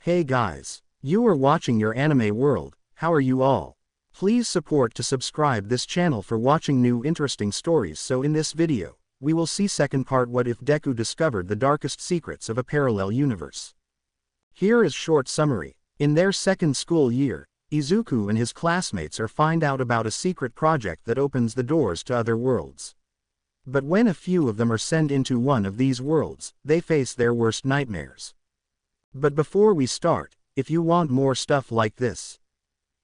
Hey guys, you are watching your anime world. How are you all? Please support to subscribe this channel for watching new interesting stories. So in this video, we will see second part, what if Deku discovered the darkest secrets of a parallel universe. Here is short summary. In their second school year, Izuku and his classmates are find out about a secret project that opens the doors to other worlds. But when a few of them are sent into one of these worlds, they face their worst nightmares. But before we start, if you want more stuff like this,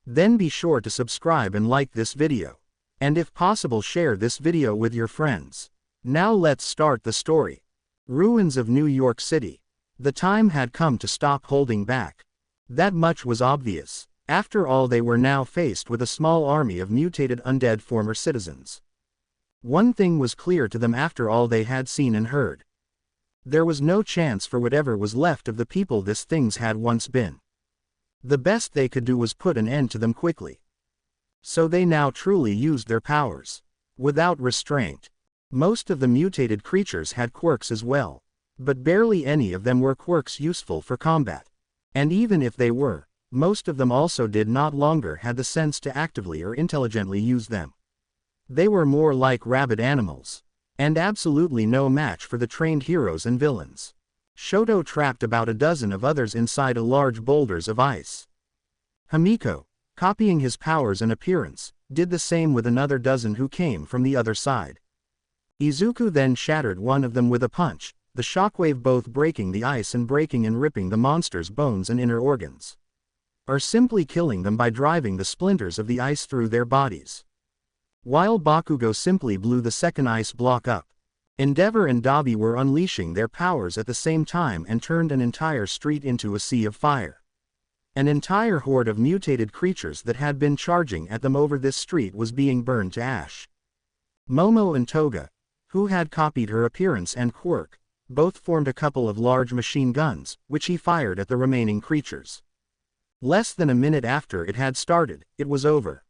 then be sure to subscribe and like this video. And if possible, share this video with your friends. Now let's start the story. Ruins of New York City. The time had come to stop holding back. That much was obvious. After all, they were now faced with a small army of mutated undead former citizens. One thing was clear to them after all they had seen and heard. There was no chance for whatever was left of the people these things had once been. The best they could do was put an end to them quickly. So they now truly used their powers, without restraint. Most of the mutated creatures had quirks as well, but barely any of them were quirks useful for combat. And even if they were, most of them also did not longer had the sense to actively or intelligently use them. They were more like rabid animals, and absolutely no match for the trained heroes and villains. Shoto trapped about a dozen of others inside a large boulders of ice. Himiko, copying his powers and appearance, did the same with another dozen who came from the other side. Izuku then shattered one of them with a punch, the shockwave both breaking the ice and breaking and ripping the monster's bones and inner organs, or simply killing them by driving the splinters of the ice through their bodies. While Bakugo simply blew the second ice block up. Endeavor and Dabi were unleashing their powers at the same time and turned an entire street into a sea of fire. An entire horde of mutated creatures that had been charging at them over this street was being burned to ash. Momo and Toga, who had copied her appearance and quirk, both formed a couple of large machine guns, which he fired at the remaining creatures. Less than a minute after it had started, it was over.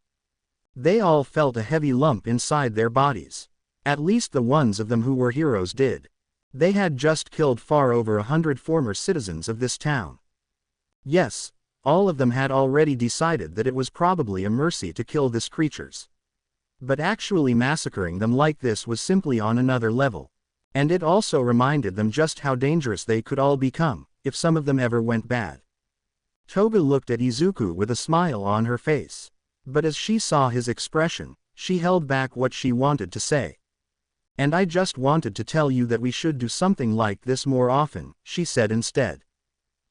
They all felt a heavy lump inside their bodies. At least the ones of them who were heroes did. They had just killed far over 100 former citizens of this town. Yes, all of them had already decided that it was probably a mercy to kill these creatures. But actually massacring them like this was simply on another level. And it also reminded them just how dangerous they could all become, if some of them ever went bad. Toga looked at Izuku with a smile on her face. But as she saw his expression, she held back what she wanted to say. "And I just wanted to tell you that we should do something like this more often," she said instead.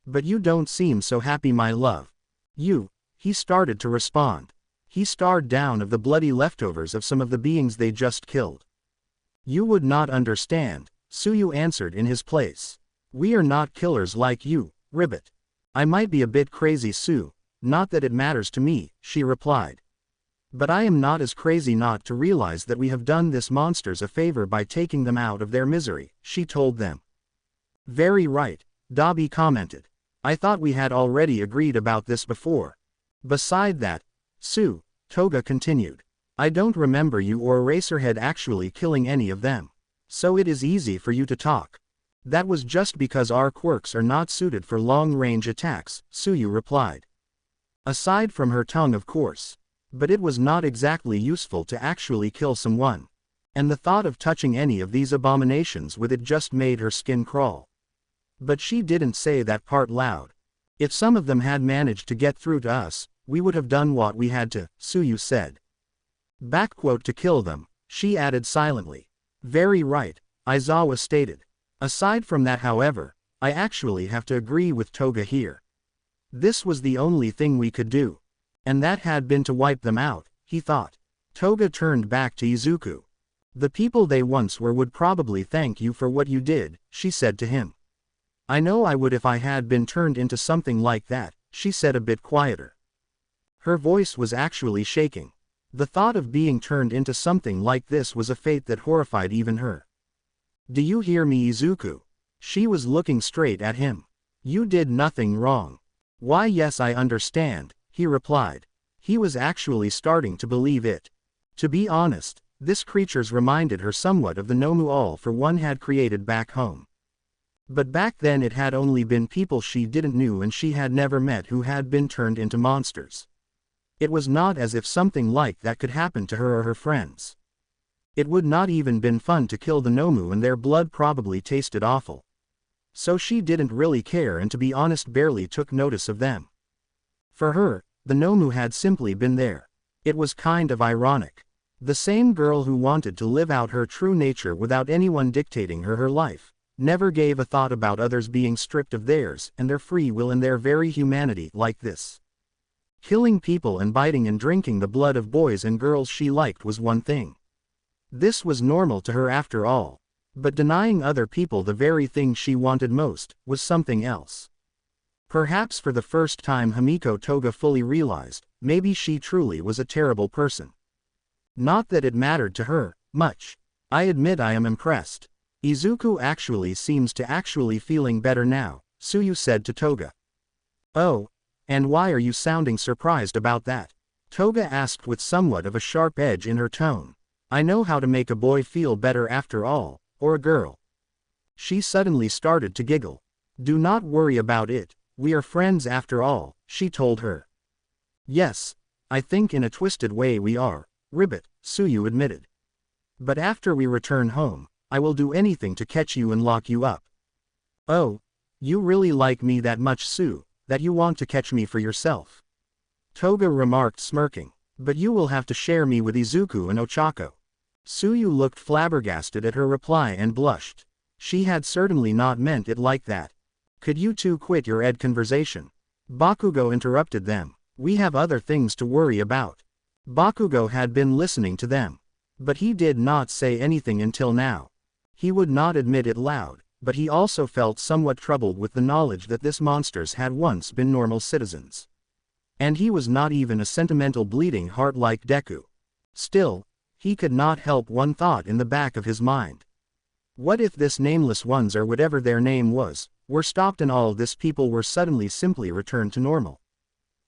"But you don't seem so happy, my love." He started to respond. He stared down of the bloody leftovers of some of the beings they just killed. "You would not understand," Suyu answered in his place. "We are not killers like you, Ribbit." "I might be a bit crazy, Sue. Not that it matters to me," she replied. "But I am not as crazy not to realize that we have done these monsters a favor by taking them out of their misery," she told them. "Very right," Dabi commented. "I thought we had already agreed about this before. Beside that, Sue," Toga continued, "I don't remember you or Eraserhead actually killing any of them. So it is easy for you to talk." "That was just because our quirks are not suited for long-range attacks," Suyu replied. "Aside from her tongue, of course. But it was not exactly useful to actually kill someone. And the thought of touching any of these abominations with it just made her skin crawl." But she didn't say that part loud. "If some of them had managed to get through to us, we would have done what we had to," Suyu said. "To kill them," she added silently. "Very right," Aizawa stated. "Aside from that, however, I actually have to agree with Toga here. This was the only thing we could do. And that had been to wipe them out," he thought. Toga turned back to Izuku. "The people they once were would probably thank you for what you did," she said to him. "I know I would if I had been turned into something like that," she said a bit quieter. Her voice was actually shaking. The thought of being turned into something like this was a fate that horrified even her. "Do you hear me, Izuku?" She was looking straight at him. "You did nothing wrong." "Why, yes, I understand," he replied. He was actually starting to believe it. To be honest, this creatures reminded her somewhat of the Nomu All for One had created back home. But back then it had only been people she didn't knew and she had never met who had been turned into monsters. It was not as if something like that could happen to her or her friends. It would not even been fun to kill the Nomu and their blood probably tasted awful. So she didn't really care and to be honest barely took notice of them. For her, the Nomu had simply been there. It was kind of ironic. The same girl who wanted to live out her true nature without anyone dictating her life, never gave a thought about others being stripped of theirs and their free will and their very humanity like this. Killing people and biting and drinking the blood of boys and girls she liked was one thing. This was normal to her after all. But denying other people the very thing she wanted most, was something else. Perhaps for the first time Himiko Toga fully realized, maybe she truly was a terrible person. Not that it mattered to her, much. I admit I am impressed. Izuku actually seems to actually feeling better now, Tsuyu said to Toga. Oh, and why are you sounding surprised about that? Toga asked with somewhat of a sharp edge in her tone. I know how to make a boy feel better after all. Or a girl. She suddenly started to giggle. Do not worry about it, we are friends after all, she told her. Yes, I think in a twisted way we are, Ribbit, Tsuyu admitted. But after we return home, I will do anything to catch you and lock you up. Oh, you really like me that much, Tsu, that you want to catch me for yourself? Toga remarked smirking. But you will have to share me with Izuku and Ochako. Tsuyu looked flabbergasted at her reply and blushed. She had certainly not meant it like that. Could you two quit your conversation? Bakugo interrupted them. We have other things to worry about. Bakugo had been listening to them. But he did not say anything until now. He would not admit it loud, but he also felt somewhat troubled with the knowledge that this monsters had once been normal citizens. And he was not even a sentimental bleeding heart like Deku. Still, he could not help one thought in the back of his mind. What if this nameless ones or whatever their name was, were stopped and all this people were suddenly simply returned to normal?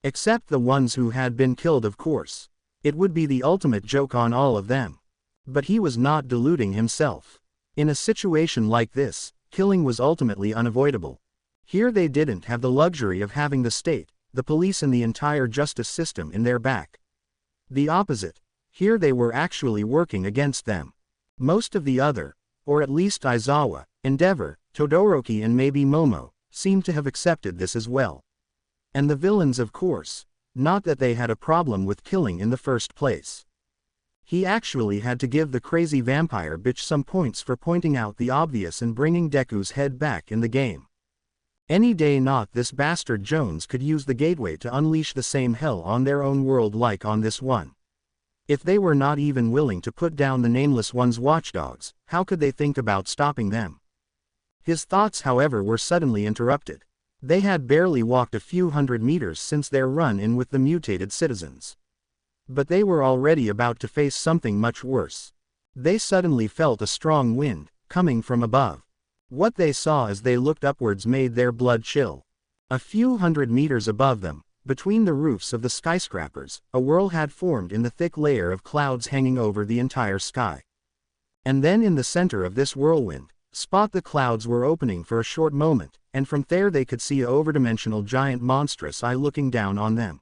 Except the ones who had been killed, of course. It would be the ultimate joke on all of them. But he was not deluding himself. In a situation like this, killing was ultimately unavoidable. Here they didn't have the luxury of having the state, the police and the entire justice system in their back. The opposite. Here they were actually working against them. Most of the other, or at least Aizawa, Endeavor, Todoroki and maybe Momo, seemed to have accepted this as well. And the villains, of course. Not that they had a problem with killing in the first place. He actually had to give the crazy vampire bitch some points for pointing out the obvious and bringing Deku's head back in the game. Any day not this bastard Jones could use the gateway to unleash the same hell on their own world like on this one. If they were not even willing to put down the Nameless One's watchdogs, how could they think about stopping them? His thoughts, however, were suddenly interrupted. They had barely walked a few hundred meters since their run-in with the mutated citizens. But they were already about to face something much worse. They suddenly felt a strong wind, coming from above. What they saw as they looked upwards made their blood chill. A few hundred meters above them, between the roofs of the skyscrapers, a whirl had formed in the thick layer of clouds hanging over the entire sky. And then in the center of this whirlwind, the clouds were opening for a short moment, and from there they could see an overdimensional giant monstrous eye looking down on them.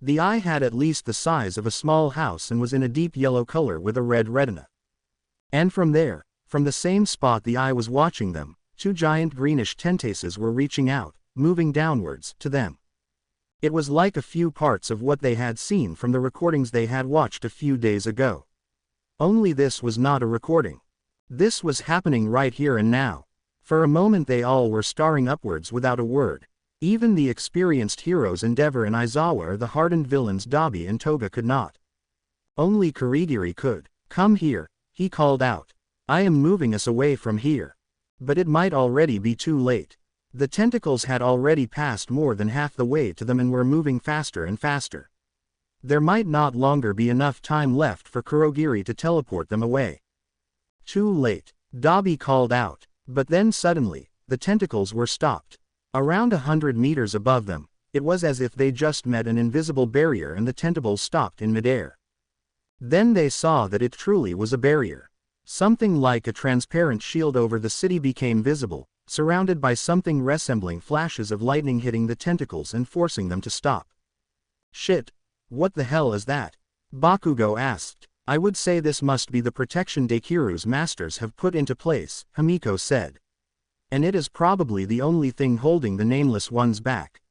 The eye had at least the size of a small house and was in a deep yellow color with a red retina. And from there, from the same spot the eye was watching them, two giant greenish tentacles were reaching out, moving downwards, to them. It was like a few parts of what they had seen from the recordings they had watched a few days ago. Only this was not a recording. This was happening right here and now. For a moment they all were staring upwards without a word. Even the experienced heroes Endeavor and Aizawa or the hardened villains Dabi and Toga could not. Only Kurigiri could. Come here, he called out. I am moving us away from here. But it might already be too late. The tentacles had already passed more than half the way to them and were moving faster and faster. There might not longer be enough time left for Kurogiri to teleport them away. Too late, Dabi called out, but then suddenly, the tentacles were stopped. Around 100 meters above them, it was as if they just met an invisible barrier and the tentacles stopped in midair. Then they saw that it truly was a barrier. Something like a transparent shield over the city became visible, surrounded by something resembling flashes of lightning hitting the tentacles and forcing them to stop. Shit. What the hell is that? Bakugo asked. I would say this must be the protection Dekiru's masters have put into place, Himiko said. And it is probably the only thing holding the Nameless Ones back.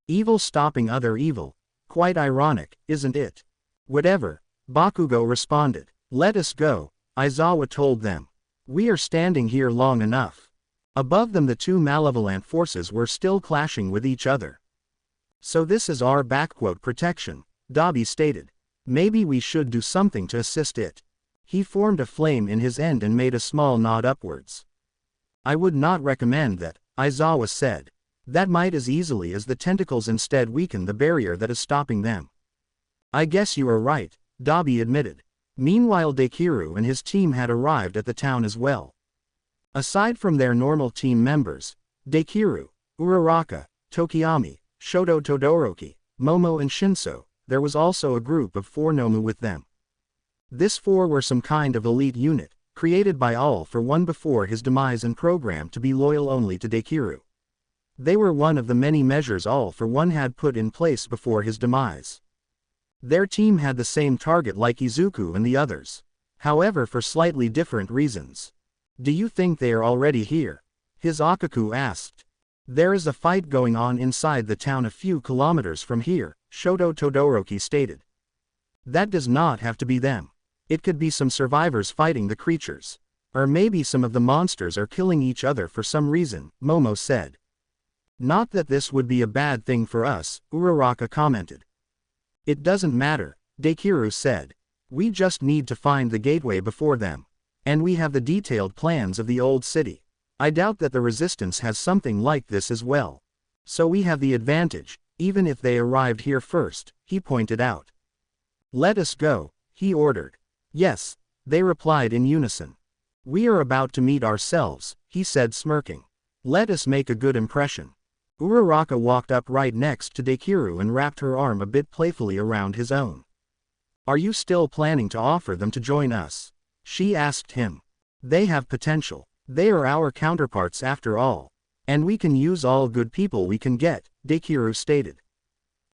Evil stopping other evil. Quite ironic, isn't it? Whatever, Bakugo responded. Let us go, Aizawa told them. We are standing here long enough. Above them the two malevolent forces were still clashing with each other. So this is our protection, Dabi stated. Maybe we should do something to assist it. He formed a flame in his end and made a small nod upwards. I would not recommend that, Aizawa said. That might as easily as the tentacles instead weaken the barrier that is stopping them. I guess you are right, Dabi admitted. Meanwhile Dekiru and his team had arrived at the town as well. Aside from their normal team members, Dekiru, Uraraka, Tokiyami, Shoto Todoroki, Momo and Shinso, there was also a group of 4 Nomu with them. This 4 were some kind of elite unit, created by All for One before his demise and programmed to be loyal only to Dekiru. They were one of the many measures All for One had put in place before his demise. Their team had the same target like Izuku and the others. However, for slightly different reasons. Do you think they are already here? Hisaku asked. There is a fight going on inside the town a few kilometers from here, Shoto Todoroki stated. That does not have to be them. It could be some survivors fighting the creatures. Or maybe some of the monsters are killing each other for some reason, Momo said. Not that this would be a bad thing for us, Uraraka commented. It doesn't matter, Dekiru said. We just need to find the gateway before them. And we have the detailed plans of the old city. I doubt that the resistance has something like this as well. So we have the advantage, even if they arrived here first, he pointed out. Let us go, he ordered. Yes, they replied in unison. We are about to meet ourselves, he said smirking. Let us make a good impression. Uraraka walked up right next to Dekiru and wrapped her arm a bit playfully around his own. Are you still planning to offer them to join us? She asked him. They have potential. They are our counterparts after all. And we can use all good people we can get, Dekiru stated.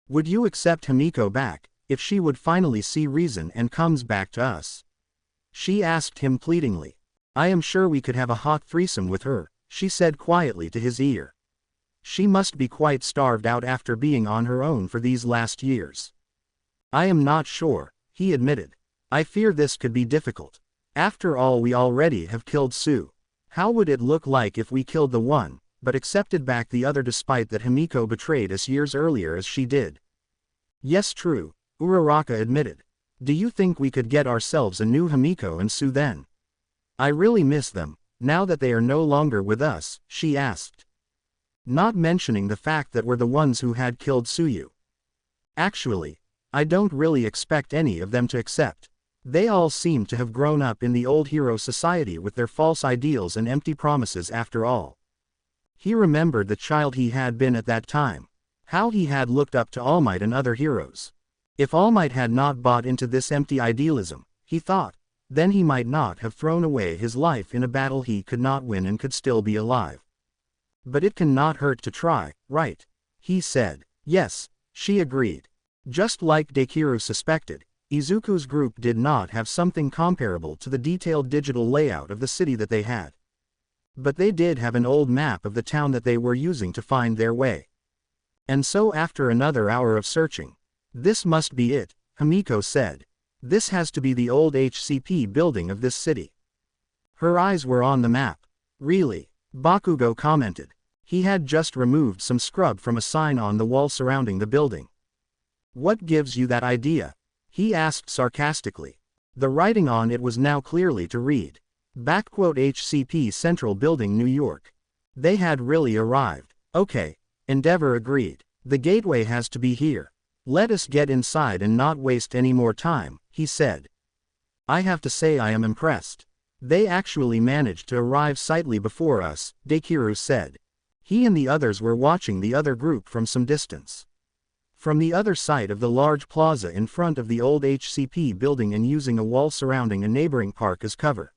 Would you accept Himiko back, if she would finally see reason and comes back to us? She asked him pleadingly. I am sure we could have a hot threesome with her, she said quietly to his ear. She must be quite starved out after being on her own for these last years. I am not sure, he admitted. I fear this could be difficult. After all, we already have killed Sue. How would it look like if we killed the one, but accepted back the other despite that Himiko betrayed us years earlier as she did? Yes, true, Uraraka admitted. Do you think we could get ourselves a new Himiko and Sue then? I really miss them, now that they are no longer with us, she asked. Not mentioning the fact that we're the ones who had killed Suyu. Actually, I don't really expect any of them to accept. They all seem to have grown up in the old hero society with their false ideals and empty promises after all. He remembered the child he had been at that time. How he had looked up to All Might and other heroes. If All Might had not bought into this empty idealism, he thought, then he might not have thrown away his life in a battle he could not win and could still be alive. But it can not hurt to try, right? He said. Yes, she agreed. Just like Dekiru suspected, Izuku's group did not have something comparable to the detailed digital layout of the city that they had. But they did have an old map of the town that they were using to find their way. And so after another hour of searching, this must be it, Himiko said. This has to be the old HCP building of this city. Her eyes were on the map. Really? Bakugo commented. He had just removed some scrub from a sign on the wall surrounding the building. What gives you that idea? He asked sarcastically. The writing on it was now clearly to read. HCP Central Building, New York. They had really arrived. Okay, Endeavor agreed. The gateway has to be here. Let us get inside and not waste any more time, he said. I have to say I am impressed. They actually managed to arrive slightly before us, Dekiru said. He and the others were watching the other group from some distance. From the other side of the large plaza in front of the old HCP building and using a wall surrounding a neighboring park as cover.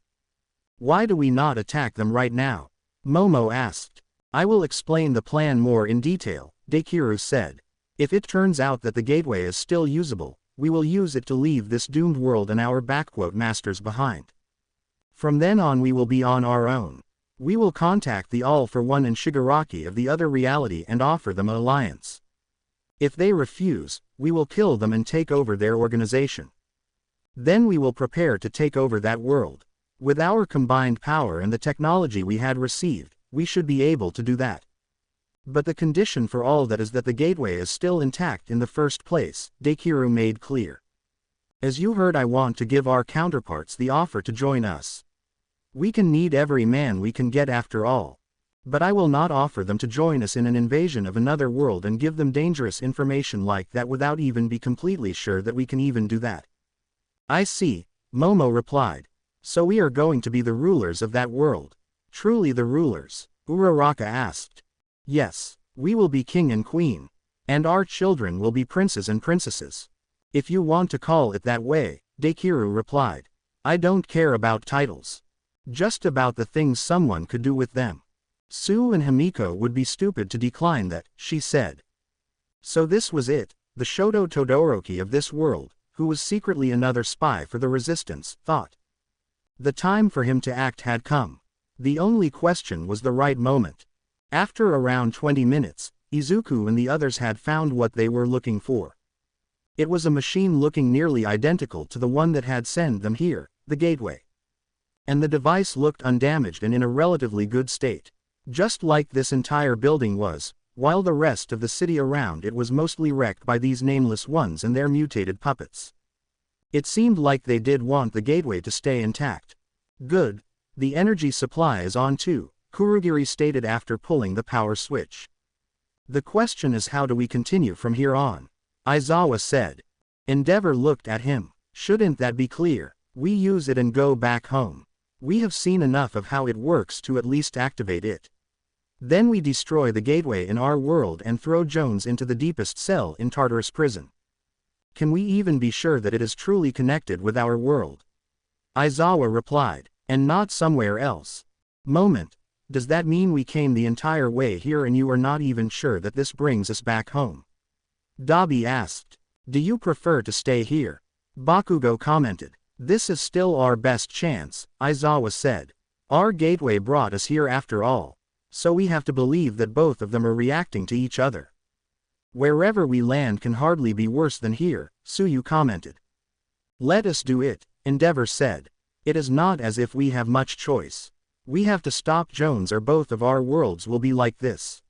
Why do we not attack them right now? Momo asked. I will explain the plan more in detail, Dekiru said. If it turns out that the gateway is still usable, we will use it to leave this doomed world and our "masters" behind. From then on we will be on our own. We will contact the All for One and Shigaraki of the other reality and offer them an alliance. If they refuse, we will kill them and take over their organization. Then we will prepare to take over that world. With our combined power and the technology we had received, we should be able to do that. But the condition for all that is that the gateway is still intact in the first place, Dekiru made clear. As you heard, I want to give our counterparts the offer to join us. We can need every man we can get after all. But I will not offer them to join us in an invasion of another world and give them dangerous information like that without even be completely sure that we can even do that. I see, Momo replied. So we are going to be the rulers of that world. Truly the rulers? Uraraka asked. Yes, we will be king and queen. And our children will be princes and princesses. If you want to call it that way, Dekiru replied. I don't care about titles. Just about the things someone could do with them. Sue and Himiko would be stupid to decline that, she said. So this was it, the Shoto Todoroki of this world, who was secretly another spy for the resistance, thought. The time for him to act had come. The only question was the right moment. After around 20 minutes, Izuku and the others had found what they were looking for. It was a machine looking nearly identical to the one that had sent them here, the gateway. And the device looked undamaged and in a relatively good state. Just like this entire building was, while the rest of the city around it was mostly wrecked by these nameless ones and their mutated puppets. It seemed like they did want the gateway to stay intact. Good. The energy supply is on too, Kurogiri stated after pulling the power switch. The question is, how do we continue from here on? Aizawa said. Endeavor looked at him. Shouldn't that be clear? We use it and go back home. We have seen enough of how it works to at least activate it. Then we destroy the gateway in our world and throw Jones into the deepest cell in Tartarus prison. Can we even be sure that it is truly connected with our world? Aizawa replied. And not somewhere else. Moment. Does that mean we came the entire way here and you are not even sure that this brings us back home? Dabi asked. Do you prefer to stay here? Bakugo commented. This is still our best chance, Aizawa said. Our gateway brought us here after all. So we have to believe that both of them are reacting to each other. Wherever we land can hardly be worse than here, Tsuyu commented. Let us do it, Endeavor said. It is not as if we have much choice. We have to stop Jones or both of our worlds will be like this.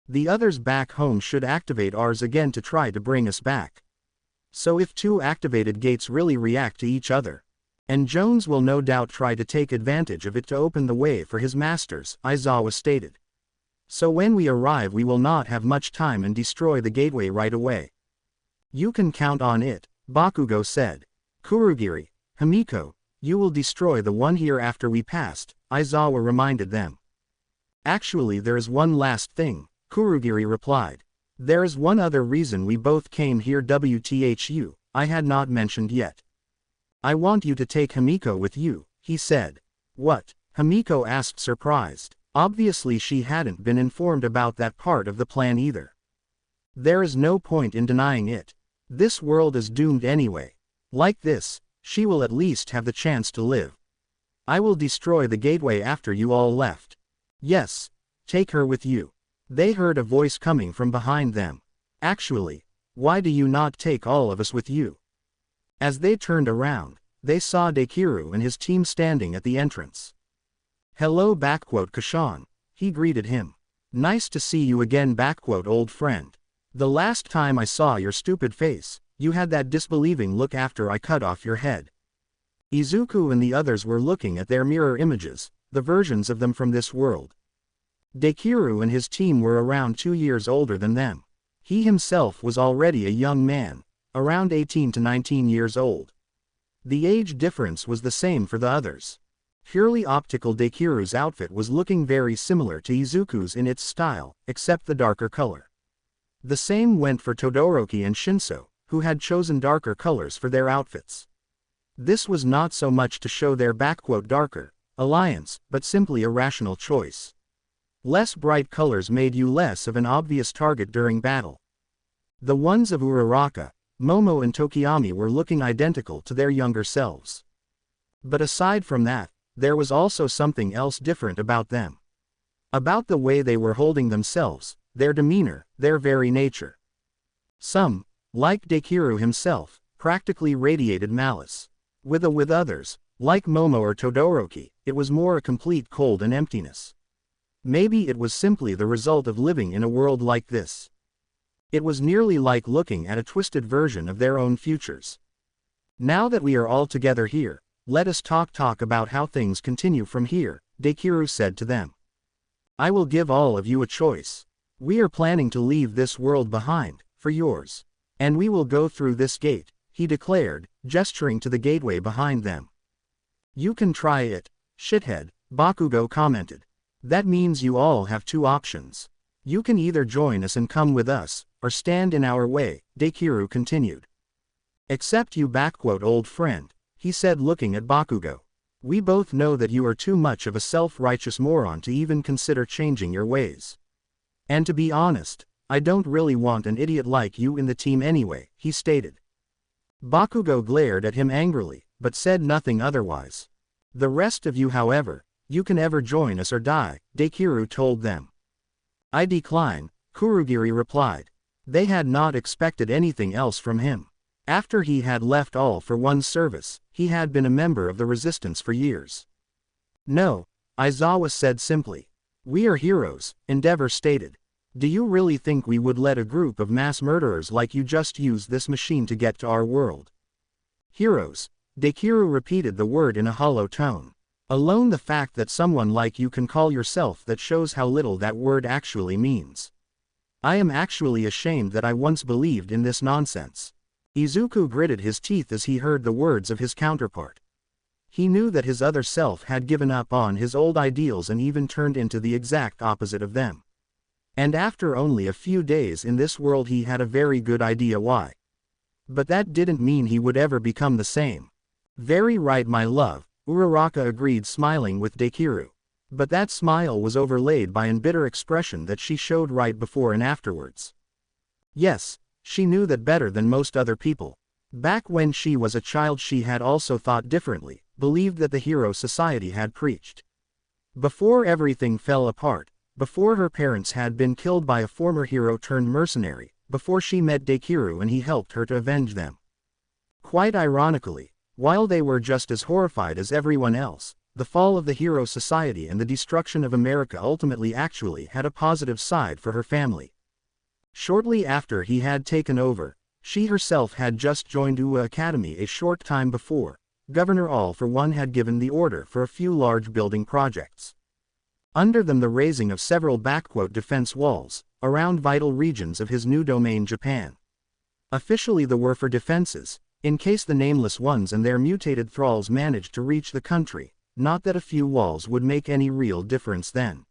The others back home should activate ours again to try to bring us back. So if two activated gates really react to each other, and Jones will no doubt try to take advantage of it to open the way for his masters, Aizawa stated. So when we arrive we will not have much time and destroy the gateway right away. You can count on it, Bakugo said. Kurogiri, Himiko, you will destroy the one here after we passed, Aizawa reminded them. Actually there is one last thing, Kurogiri replied. There is one other reason we both came here WTHU, I had not mentioned yet. I want you to take Himiko with you, he said. What? Himiko asked surprised. Obviously she hadn't been informed about that part of the plan either. There is no point in denying it. This world is doomed anyway. Like this, she will at least have the chance to live. I will destroy the gateway after you all left. Yes, take her with you. They heard a voice coming from behind them. Actually, why do you not take all of us with you? As they turned around, they saw Dekiru and his team standing at the entrance. Hello Kashan, he greeted him. Nice to see you again old friend. The last time I saw your stupid face, you had that disbelieving look after I cut off your head. Izuku and the others were looking at their mirror images, the versions of them from this world. Dekiru and his team were around 2 years older than them. He himself was already a young man, around 18 to 19 years old. The age difference was the same for the others. Purely optical, Dekiru's outfit was looking very similar to Izuku's in its style, except the darker color. The same went for Todoroki and Shinso, who had chosen darker colors for their outfits. This was not so much to show their "darker" alliance, but simply a rational choice. Less bright colors made you less of an obvious target during battle. The ones of Uraraka, Momo and Tokiyami were looking identical to their younger selves. But aside from that, there was also something else different about them. About the way they were holding themselves, their demeanor, their very nature. Some, like Deku himself, practically radiated malice. With others, like Momo or Todoroki, it was more a complete cold and emptiness. Maybe it was simply the result of living in a world like this. It was nearly like looking at a twisted version of their own futures. Now that we are all together here, let us talk about how things continue from here, Deku said to them. I will give all of you a choice. We are planning to leave this world behind, for yours. And we will go through this gate, he declared, gesturing to the gateway behind them. You can try it, shithead, Bakugo commented. That means you all have two options. You can either join us and come with us, or stand in our way, Deku continued. Except you old friend, he said looking at Bakugo. We both know that you are too much of a self-righteous moron to even consider changing your ways. And to be honest, I don't really want an idiot like you in the team anyway, he stated. Bakugo glared at him angrily, but said nothing otherwise. The rest of you however, you can ever join us or die, Deku told them. I decline, Kurogiri replied. They had not expected anything else from him. After he had left All for One's service, he had been a member of the resistance for years. No, Aizawa said simply. We are heroes, Endeavor stated. Do you really think we would let a group of mass murderers like you just use this machine to get to our world? Heroes, Deku repeated the word in a hollow tone. Alone the fact that someone like you can call yourself that shows how little that word actually means. I am actually ashamed that I once believed in this nonsense. Izuku gritted his teeth as he heard the words of his counterpart. He knew that his other self had given up on his old ideals and even turned into the exact opposite of them. And after only a few days in this world he had a very good idea why. But that didn't mean he would ever become the same. Very right my love, Uraraka agreed smiling with Deku. But that smile was overlaid by an bitter expression that she showed right before and afterwards. Yes, she knew that better than most other people. Back when she was a child she had also thought differently, believed that the hero society had preached. Before everything fell apart, before her parents had been killed by a former hero turned mercenary, before she met Deku and he helped her to avenge them. Quite ironically, while they were just as horrified as everyone else, the fall of the hero society and the destruction of America ultimately actually had a positive side for her family. Shortly after he had taken over, she herself had just joined UA Academy a short time before. Governor All for One had given the order for a few large building projects. Under them the raising of several defense walls, around vital regions of his new domain Japan. Officially they were for defenses, in case the Nameless Ones and their mutated thralls managed to reach the country, not that a few walls would make any real difference then.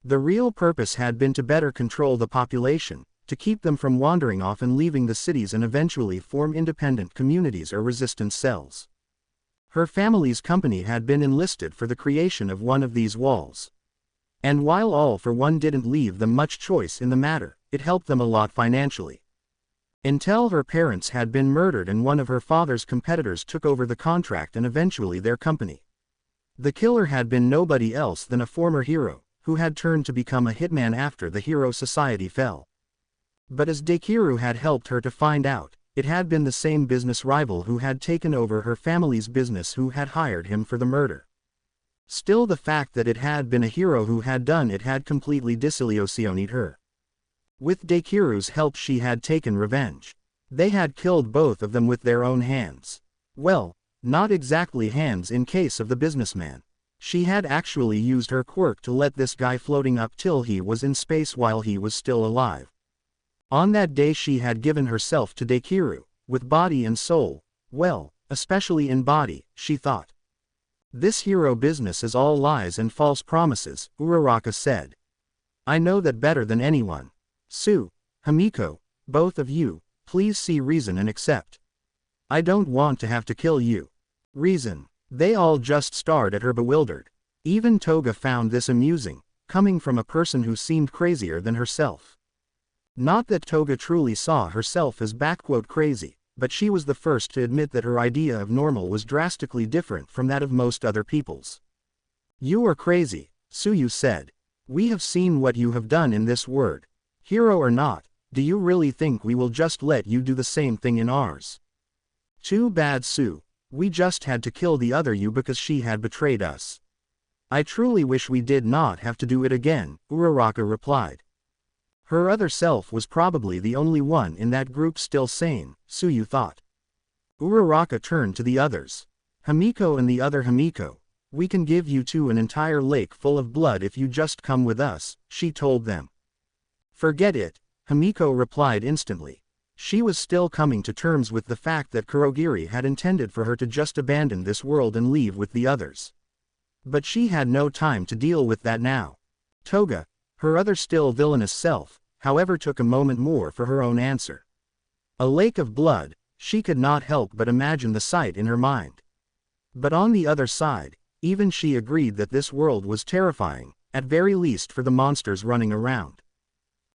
The real purpose had been to better control the population, to keep them from wandering off and leaving the cities and eventually form independent communities or resistance cells. Her family's company had been enlisted for the creation of one of these walls. And while All for One didn't leave them much choice in the matter, it helped them a lot financially. Until her parents had been murdered and one of her father's competitors took over the contract and eventually their company. The killer had been nobody else than a former hero, who had turned to become a hitman after the hero society fell. But as Deku had helped her to find out, it had been the same business rival who had taken over her family's business who had hired him for the murder. Still the fact that it had been a hero who had done it had completely disillusioned her. With Deku's help she had taken revenge. They had killed both of them with their own hands. Well, not exactly hands in case of the businessman. She had actually used her quirk to let this guy floating up till he was in space while he was still alive. On that day she had given herself to Deku, with body and soul, well, especially in body, she thought. This hero business is all lies and false promises, Uraraka said. I know that better than anyone. Sue, Hamiko, both of you, please see reason and accept. I don't want to have to kill you. Reason. They all just stared at her bewildered. Even Toga found this amusing, coming from a person who seemed crazier than herself. Not that Toga truly saw herself as "crazy," but she was the first to admit that her idea of normal was drastically different from that of most other people's. "You are crazy," Tsuyu said. "We have seen what you have done in this world. Hero or not, do you really think we will just let you do the same thing in ours? Too bad, Tsu. We just had to kill the other you because she had betrayed us. I truly wish we did not have to do it again," Uraraka replied. Her other self was probably the only one in that group still sane, Tsuyu thought. Uraraka turned to the others. "Himiko and the other Himiko, we can give you two an entire lake full of blood if you just come with us," she told them. "Forget it," Himiko replied instantly. She was still coming to terms with the fact that Kurogiri had intended for her to just abandon this world and leave with the others. But she had no time to deal with that now. Toga, her other still villainous self, however, took a moment more for her own answer. A lake of blood, she could not help but imagine the sight in her mind. But on the other side, even she agreed that this world was terrifying, at very least for the monsters running around.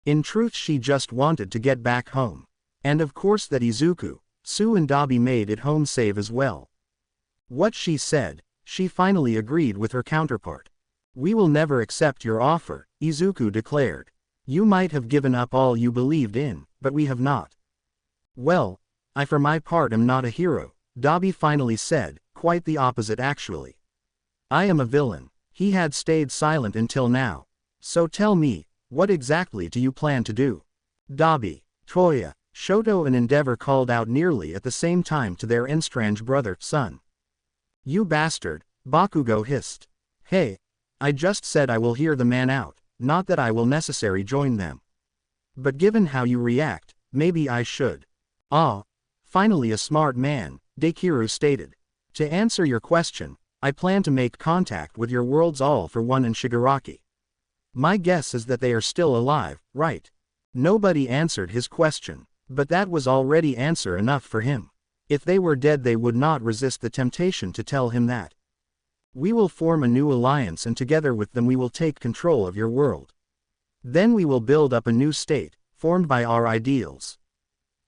In truth, she just wanted to get back home. And of course that Izuku, Tsu and Dabi made it home safe as well. What she said, she finally agreed with her counterpart. "We will never accept your offer," Izuku declared. "You might have given up all you believed in, but we have not." "Well, I for my part am not a hero," Dabi finally said, "quite the opposite actually. I am a villain." He had stayed silent until now. "So tell me, what exactly do you plan to do?" Dabi, Toya, Shoto and Endeavor called out nearly at the same time to their estranged brother, son. "You bastard," Bakugo hissed. "Hey, I just said I will hear the man out, not that I will necessarily join them. But given how you react, maybe I should." "Ah, finally a smart man," Dekiru stated. "To answer your question, I plan to make contact with your worlds All for One and Shigaraki. My guess is that they are still alive, right?" Nobody answered his question, but that was already answer enough for him. If they were dead, they would not resist the temptation to tell him that. "We will form a new alliance and together with them we will take control of your world. Then we will build up a new state, formed by our ideals."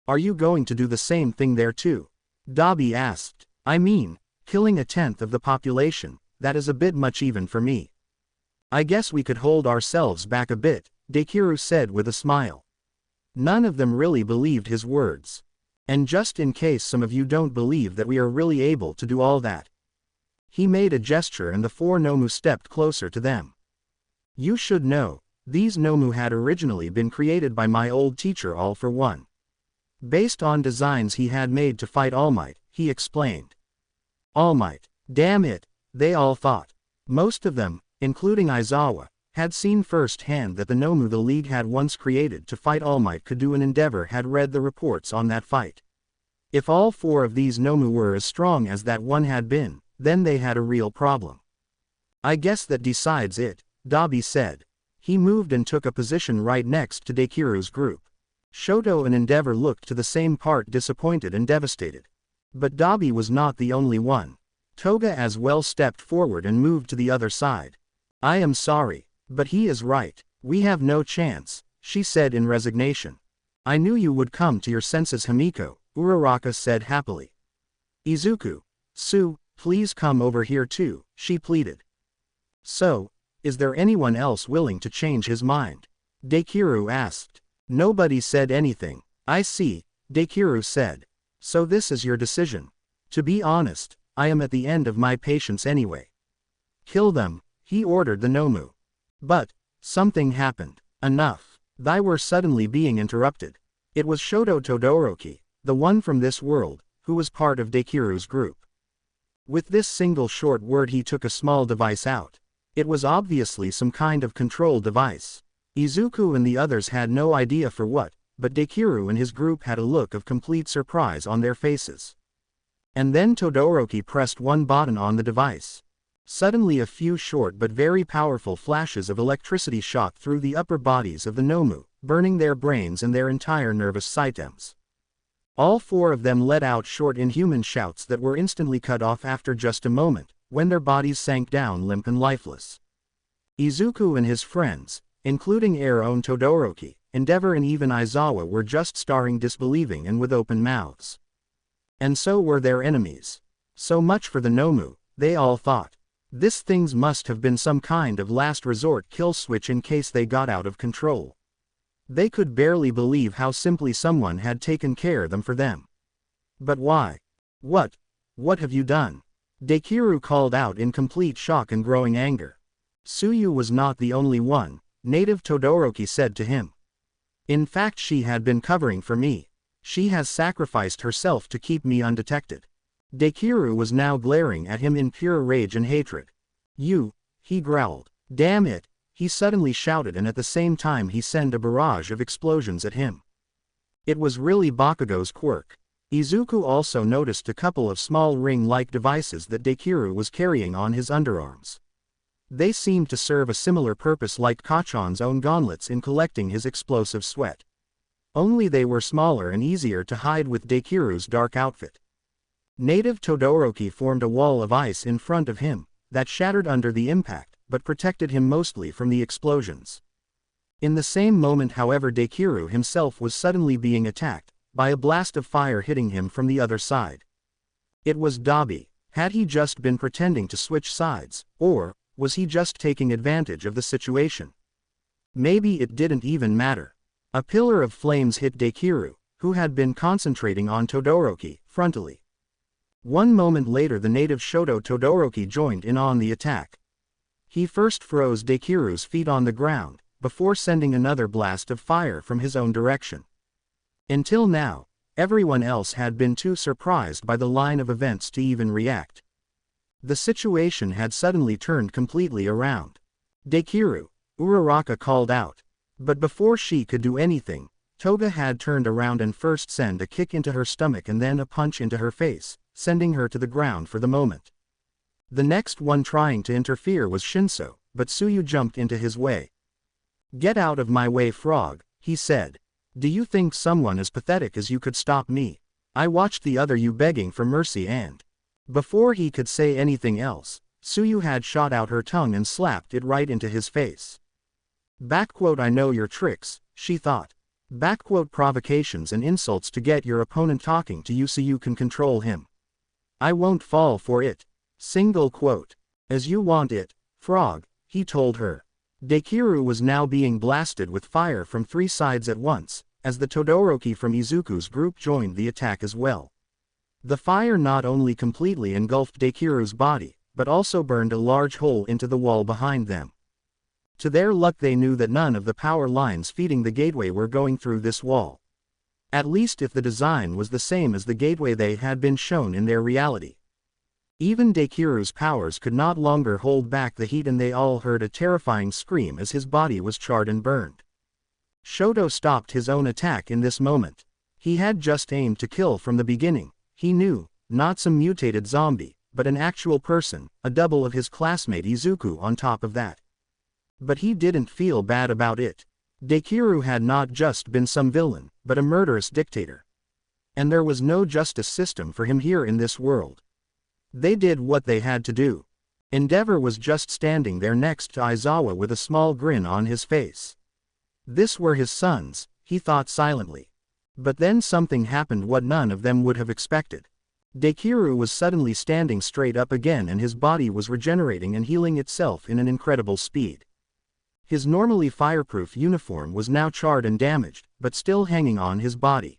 "Are you going to do the same thing there too?" Dabi asked. "I mean, killing 1/10 of the population, that is a bit much even for me." "I guess we could hold ourselves back a bit," Dekiru said with a smile. None of them really believed his words. "And just in case some of you don't believe that we are really able to do all that." He made a gesture and the four Nomu stepped closer to them. "You should know, these Nomu had originally been created by my old teacher All for One. Based on designs he had made to fight All Might," he explained. All Might, damn it, they all thought. Most of them, including Aizawa, had seen firsthand that the Nomu the League had once created to fight All Might could do, and Endeavor had read the reports on that fight. If all four of these Nomu were as strong as that one had been, then they had a real problem. "I guess that decides it," Dabi said. He moved and took a position right next to Dekiru's group. Shoto and Endeavor looked to the same part disappointed and devastated. But Dabi was not the only one. Toga as well stepped forward and moved to the other side. "I am sorry, but he is right. We have no chance," she said in resignation. "I knew you would come to your senses, Himiko," Uraraka said happily. "Izuku, Tsu, please come over here too," she pleaded. "So, is there anyone else willing to change his mind?" Dekiru asked. Nobody said anything. "I see," Dekiru said. "So this is your decision. To be honest, I am at the end of my patience anyway." "Kill them," he ordered the Nomu. But something happened. Enough. They were suddenly being interrupted. It was Shoto Todoroki, the one from this world, who was part of Dekiru's group. With this single short word he took a small device out. It was obviously some kind of control device. Izuku and the others had no idea for what, but Dekiru and his group had a look of complete surprise on their faces. And then Todoroki pressed one button on the device. Suddenly a few short but very powerful flashes of electricity shot through the upper bodies of the Nomu, burning their brains and their entire nervous systems. All four of them let out short inhuman shouts that were instantly cut off after just a moment, when their bodies sank down limp and lifeless. Izuku and his friends, including Air own Todoroki, Endeavor and even Aizawa were just staring disbelieving and with open mouths. And so were their enemies. So much for the Nomu, they all thought. This things must have been some kind of last resort kill switch in case they got out of control. They could barely believe how simply someone had taken care of them for them. But why? What have you done? Dekiru called out in complete shock and growing anger. Tsuyu was not the only one, native Todoroki said to him. In fact, she had been covering for me. She has sacrificed herself to keep me undetected. Dekiru was now glaring at him in pure rage and hatred. You, he growled. Damn it, he suddenly shouted, and at the same time he sent a barrage of explosions at him. It was really Bakugo's quirk. Izuku also noticed a couple of small ring-like devices that Dekiru was carrying on his underarms. They seemed to serve a similar purpose like Kachan's own gauntlets in collecting his explosive sweat. Only they were smaller and easier to hide with Dekiru's dark outfit. Native Todoroki formed a wall of ice in front of him, that shattered under the impact, but protected him mostly from the explosions. In the same moment, however, Dekiru himself was suddenly being attacked, by a blast of fire hitting him from the other side. It was Dabi. Had he just been pretending to switch sides, or was he just taking advantage of the situation? Maybe it didn't even matter. A pillar of flames hit Dekiru, who had been concentrating on Todoroki, frontally. One moment later, the native Shoto Todoroki joined in on the attack. He first froze Dekiru's feet on the ground, before sending another blast of fire from his own direction. Until now, everyone else had been too surprised by the line of events to even react. The situation had suddenly turned completely around. Dekiru, Uraraka called out. But before she could do anything, Toga had turned around and first sent a kick into her stomach and then a punch into her face, sending her to the ground for the moment. The next one trying to interfere was Shinso, but Tsuyu jumped into his way. Get out of my way, frog, he said. Do you think someone as pathetic as you could stop me? I watched the other you begging for mercy and... Before he could say anything else, Tsuyu had shot out her tongue and slapped it right into his face. I know your tricks, she thought. Provocations and insults to get your opponent talking to you so you can control him. I won't fall for it. As you want it, frog, he told her. Dekiru was now being blasted with fire from 3 sides at once, as the Todoroki from Izuku's group joined the attack as well. The fire not only completely engulfed Dekiru's body, but also burned a large hole into the wall behind them. To their luck, they knew that none of the power lines feeding the gateway were going through this wall. At least if the design was the same as the gateway they had been shown in their reality. Even Dekiru's powers could not longer hold back the heat, and they all heard a terrifying scream as his body was charred and burned. Shoto stopped his own attack in this moment. He had just aimed to kill from the beginning. He knew, not some mutated zombie, but an actual person, a double of his classmate Izuku on top of that. But he didn't feel bad about it. Dekiru had not just been some villain, but a murderous dictator. And there was no justice system for him here in this world. They did what they had to do. Endeavor was just standing there next to Aizawa with a small grin on his face. This were his sons, he thought silently. But then something happened what none of them would have expected. Dekiru was suddenly standing straight up again, and his body was regenerating and healing itself in an incredible speed. His normally fireproof uniform was now charred and damaged, but still hanging on his body.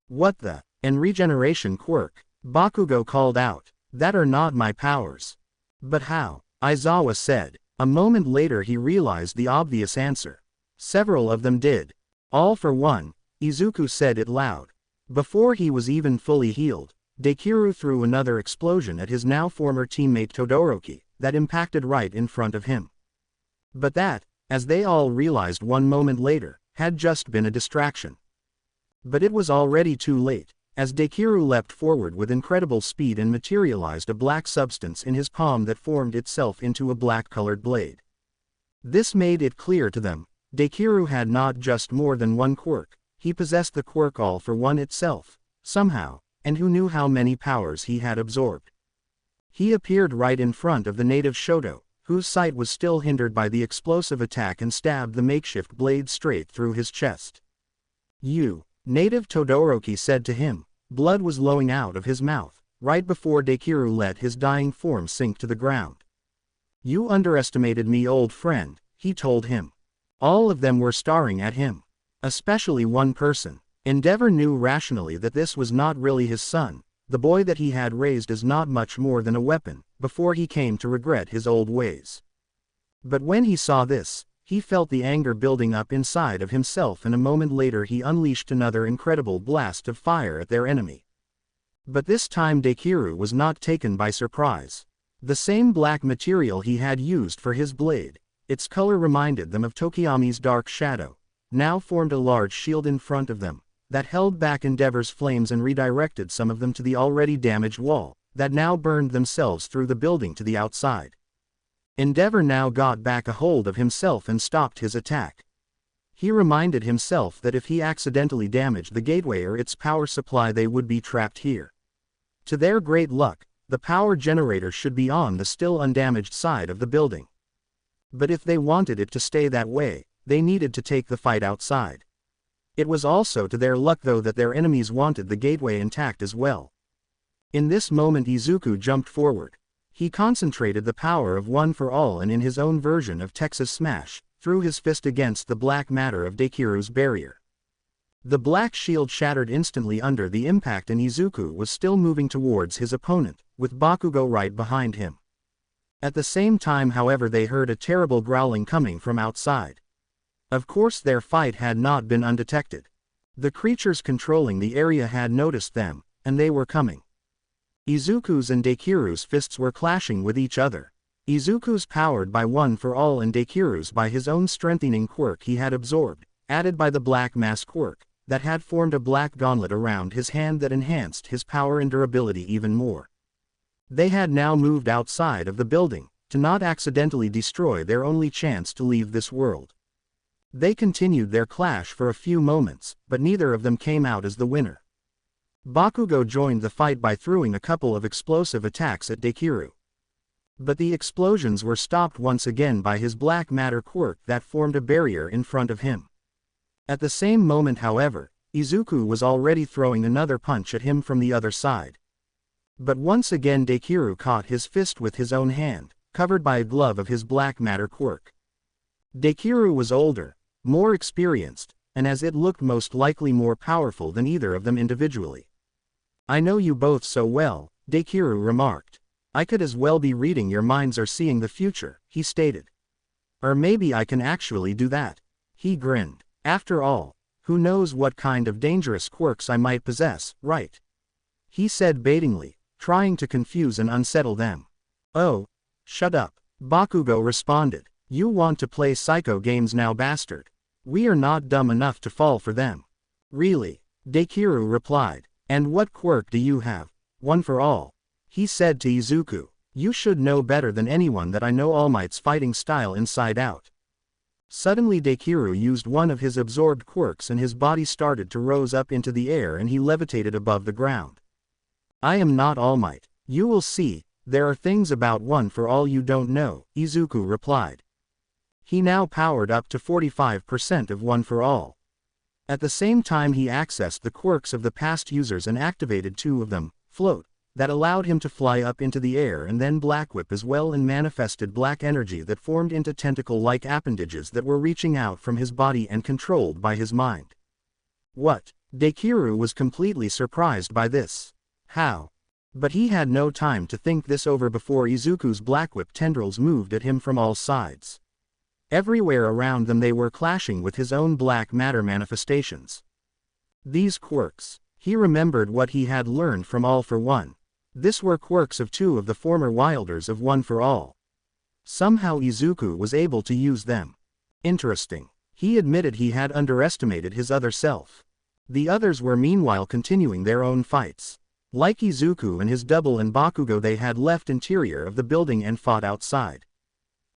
What the? An regeneration quirk? Bakugo called out. That are not my powers. But how? Aizawa said. A moment later he realized the obvious answer. Several of them did. All for one, Izuku said it loud. Before he was even fully healed, Dekiru threw another explosion at his now former teammate Todoroki, that impacted right in front of him. But that, as they all realized one moment later, had just been a distraction. But it was already too late, as Dekiru leapt forward with incredible speed and materialized a black substance in his palm that formed itself into a black-colored blade. This made it clear to them, Dekiru had not just more than one quirk, he possessed the quirk all for one itself, somehow, and who knew how many powers he had absorbed. He appeared right in front of the native Shoto, whose sight was still hindered by the explosive attack, and stabbed the makeshift blade straight through his chest. "You!" Native Todoroki said to him. Blood was flowing out of his mouth, right before Deku let his dying form sink to the ground. "You underestimated me, old friend," he told him. All of them were staring at him. Especially one person. Endeavor knew rationally that this was not really his son. The boy that he had raised is not much more than a weapon, before he came to regret his old ways. But when he saw this, he felt the anger building up inside of himself, and a moment later he unleashed another incredible blast of fire at their enemy. But this time Deku was not taken by surprise. The same black material he had used for his blade, its color reminded them of Tokiyami's dark shadow, now formed a large shield in front of them that held back Endeavor's flames and redirected some of them to the already damaged wall, that now burned themselves through the building to the outside. Endeavor now got back a hold of himself and stopped his attack. He reminded himself that if he accidentally damaged the gateway or its power supply, they would be trapped here. To their great luck, the power generator should be on the still undamaged side of the building. But if they wanted it to stay that way, they needed to take the fight outside. It was also to their luck though that their enemies wanted the gateway intact as well. In this moment Izuku jumped forward. He concentrated the power of One for All and in his own version of Texas Smash, threw his fist against the black matter of Deku's barrier. The black shield shattered instantly under the impact, and Izuku was still moving towards his opponent, with Bakugo right behind him. At the same time, however, they heard a terrible growling coming from outside. Of course their fight had not been undetected. The creatures controlling the area had noticed them, and they were coming. Izuku's and Deku's fists were clashing with each other. Izuku's powered by One for All and Deku's by his own strengthening quirk he had absorbed, added by the black mass quirk, that had formed a black gauntlet around his hand that enhanced his power and durability even more. They had now moved outside of the building, to not accidentally destroy their only chance to leave this world. They continued their clash for a few moments, but neither of them came out as the winner. Bakugo joined the fight by throwing a couple of explosive attacks at Deku. But the explosions were stopped once again by his black matter quirk that formed a barrier in front of him. At the same moment, however, Izuku was already throwing another punch at him from the other side. But once again Deku caught his fist with his own hand, covered by a glove of his black matter quirk. Deku was older, more experienced, and as it looked most likely more powerful than either of them individually. "I know you both so well," Deku remarked. "I could as well be reading your minds or seeing the future," he stated. "Or maybe I can actually do that." He grinned. "After all, who knows what kind of dangerous quirks I might possess, right?" he said baitingly, trying to confuse and unsettle them. "Oh, shut up," Bakugo responded. "You want to play psycho games now, bastard. We are not dumb enough to fall for them." "Really?" Deku replied. "And what quirk do you have?" "One for All," he said to Izuku. "You should know better than anyone that I know All Might's fighting style inside out." Suddenly Deku used one of his absorbed quirks and his body started to rose up into the air and he levitated above the ground. "I am not All Might. You will see, there are things about One for All you don't know," Izuku replied. He now powered up to 45% of One for All. At the same time he accessed the quirks of the past users and activated two of them, Float, that allowed him to fly up into the air, and then Black Whip as well, and manifested black energy that formed into tentacle-like appendages that were reaching out from his body and controlled by his mind. "What?" Deku was completely surprised by this. "How?" But he had no time to think this over before Izuku's Black Whip tendrils moved at him from all sides. Everywhere around them they were clashing with his own black matter manifestations. These quirks, he remembered what he had learned from All for One. This were quirks of two of the former wielders of One for All. Somehow Izuku was able to use them. Interesting. He admitted he had underestimated his other self. The others were meanwhile continuing their own fights. Like Izuku and his double and Bakugo, they had left interior of the building and fought outside.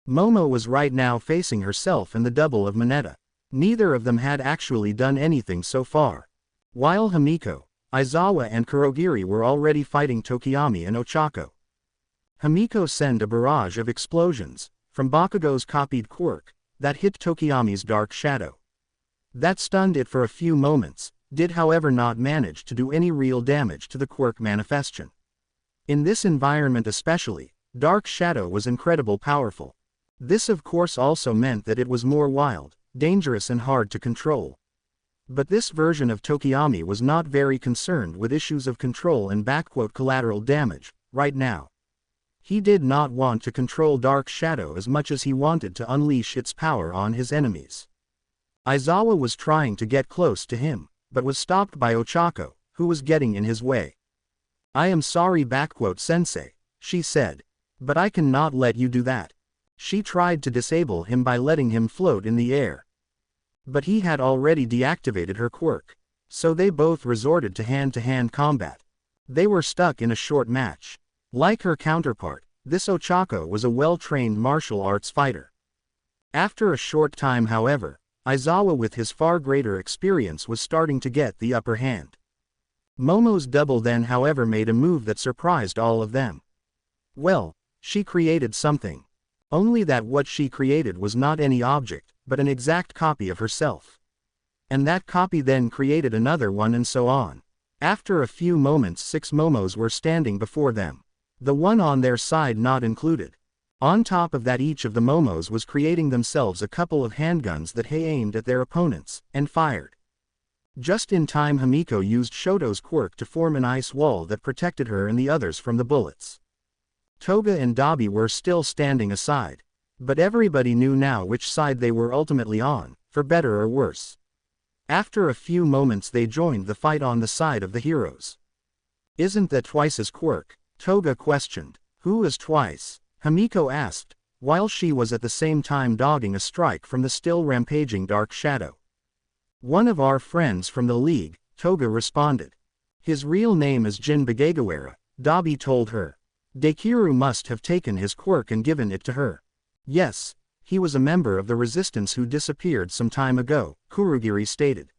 Momo was right now facing herself and the double of Mineta. Neither of them had actually done anything so far. While Himiko, Aizawa and Kurogiri were already fighting Tokiyami and Ochako. Himiko sent a barrage of explosions, from Bakugo's copied quirk, that hit Tokiyami's dark shadow. That stunned it for a few moments, did however not manage to do any real damage to the quirk manifestation. In this environment especially, dark shadow was incredibly powerful. This of course also meant that it was more wild, dangerous and hard to control. But this version of Tokiyami was not very concerned with issues of control and "collateral damage" right now. He did not want to control dark shadow as much as he wanted to unleash its power on his enemies. Aizawa was trying to get close to him, but was stopped by Ochako, who was getting in his way. "I am sorry Sensei," she said. "But I cannot let you do that." She tried to disable him by letting him float in the air. But he had already deactivated her quirk, so they both resorted to hand-to-hand combat. They were stuck in a short match. Like her counterpart, this Ochako was a well-trained martial arts fighter. After a short time however, Aizawa with his far greater experience was starting to get the upper hand. Momo's double then however made a move that surprised all of them. Well, she created something. Only that what she created was not any object, but an exact copy of herself. And that copy then created another one and so on. After a few moments 6 Momos were standing before them. The one on their side not included. On top of that each of the Momos was creating themselves a couple of handguns that they aimed at their opponents, and fired. Just in time Himiko used Shoto's quirk to form an ice wall that protected her and the others from the bullets. Toga and Dabi were still standing aside. But everybody knew now which side they were ultimately on, for better or worse. After a few moments they joined the fight on the side of the heroes. "Isn't that Twice's quirk?" Toga questioned. "Who is Twice?" Himiko asked, while she was at the same time dogging a strike from the still rampaging dark shadow. "One of our friends from the League," Toga responded. "His real name is Jin Bagagawara," Dabi told her. "Dekiru must have taken his quirk and given it to her." "Yes, he was a member of the resistance who disappeared some time ago," Kurogiri stated.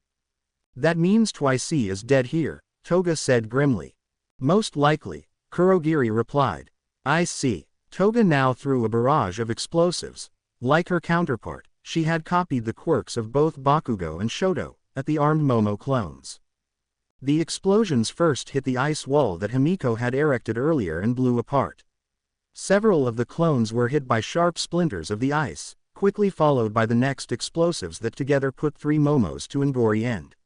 "That means Twice is dead here," Toga said grimly. "Most likely," Kurogiri replied. "I see." Toga now threw a barrage of explosives. Like her counterpart, she had copied the quirks of both Bakugo and Shoto, at the armed Momo clones. The explosions first hit the ice wall that Himiko had erected earlier and blew apart. Several of the clones were hit by sharp splinters of the ice, quickly followed by the next explosives that together put 3 Momos to an gory end.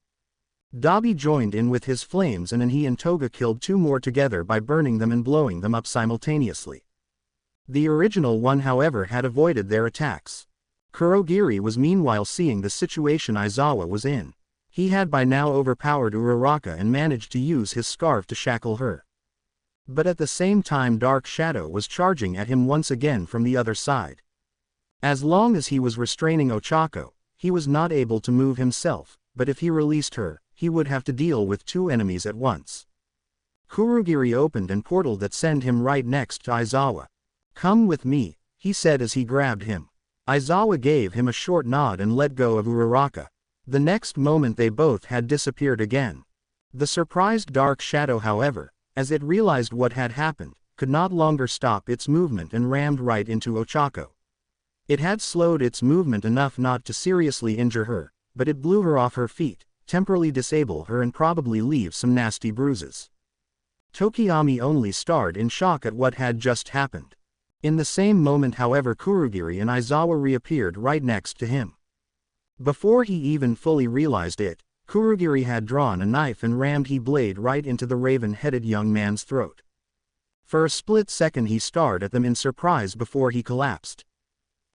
Dabi joined in with his flames and he and Toga killed 2 more together by burning them and blowing them up simultaneously. The original one however had avoided their attacks. Kurogiri was meanwhile seeing the situation Aizawa was in. He had by now overpowered Uraraka and managed to use his scarf to shackle her. But at the same time Dark Shadow was charging at him once again from the other side. As long as he was restraining Ochako, he was not able to move himself, but if he released her, he would have to deal with 2 enemies at once. Kurogiri opened an portal that sent him right next to Aizawa. "Come with me," he said as he grabbed him. Aizawa gave him a short nod and let go of Uraraka. The next moment they both had disappeared again. The surprised Dark Shadow however, as it realized what had happened, could not longer stop its movement and rammed right into Ochako. It had slowed its movement enough not to seriously injure her, but it blew her off her feet, temporarily disable her and probably leave some nasty bruises. Tokiyami only stared in shock at what had just happened. In the same moment however Kurogiri and Aizawa reappeared right next to him. Before he even fully realized it, Kurogiri had drawn a knife and rammed his blade right into the raven-headed young man's throat. For a split second he stared at them in surprise before he collapsed.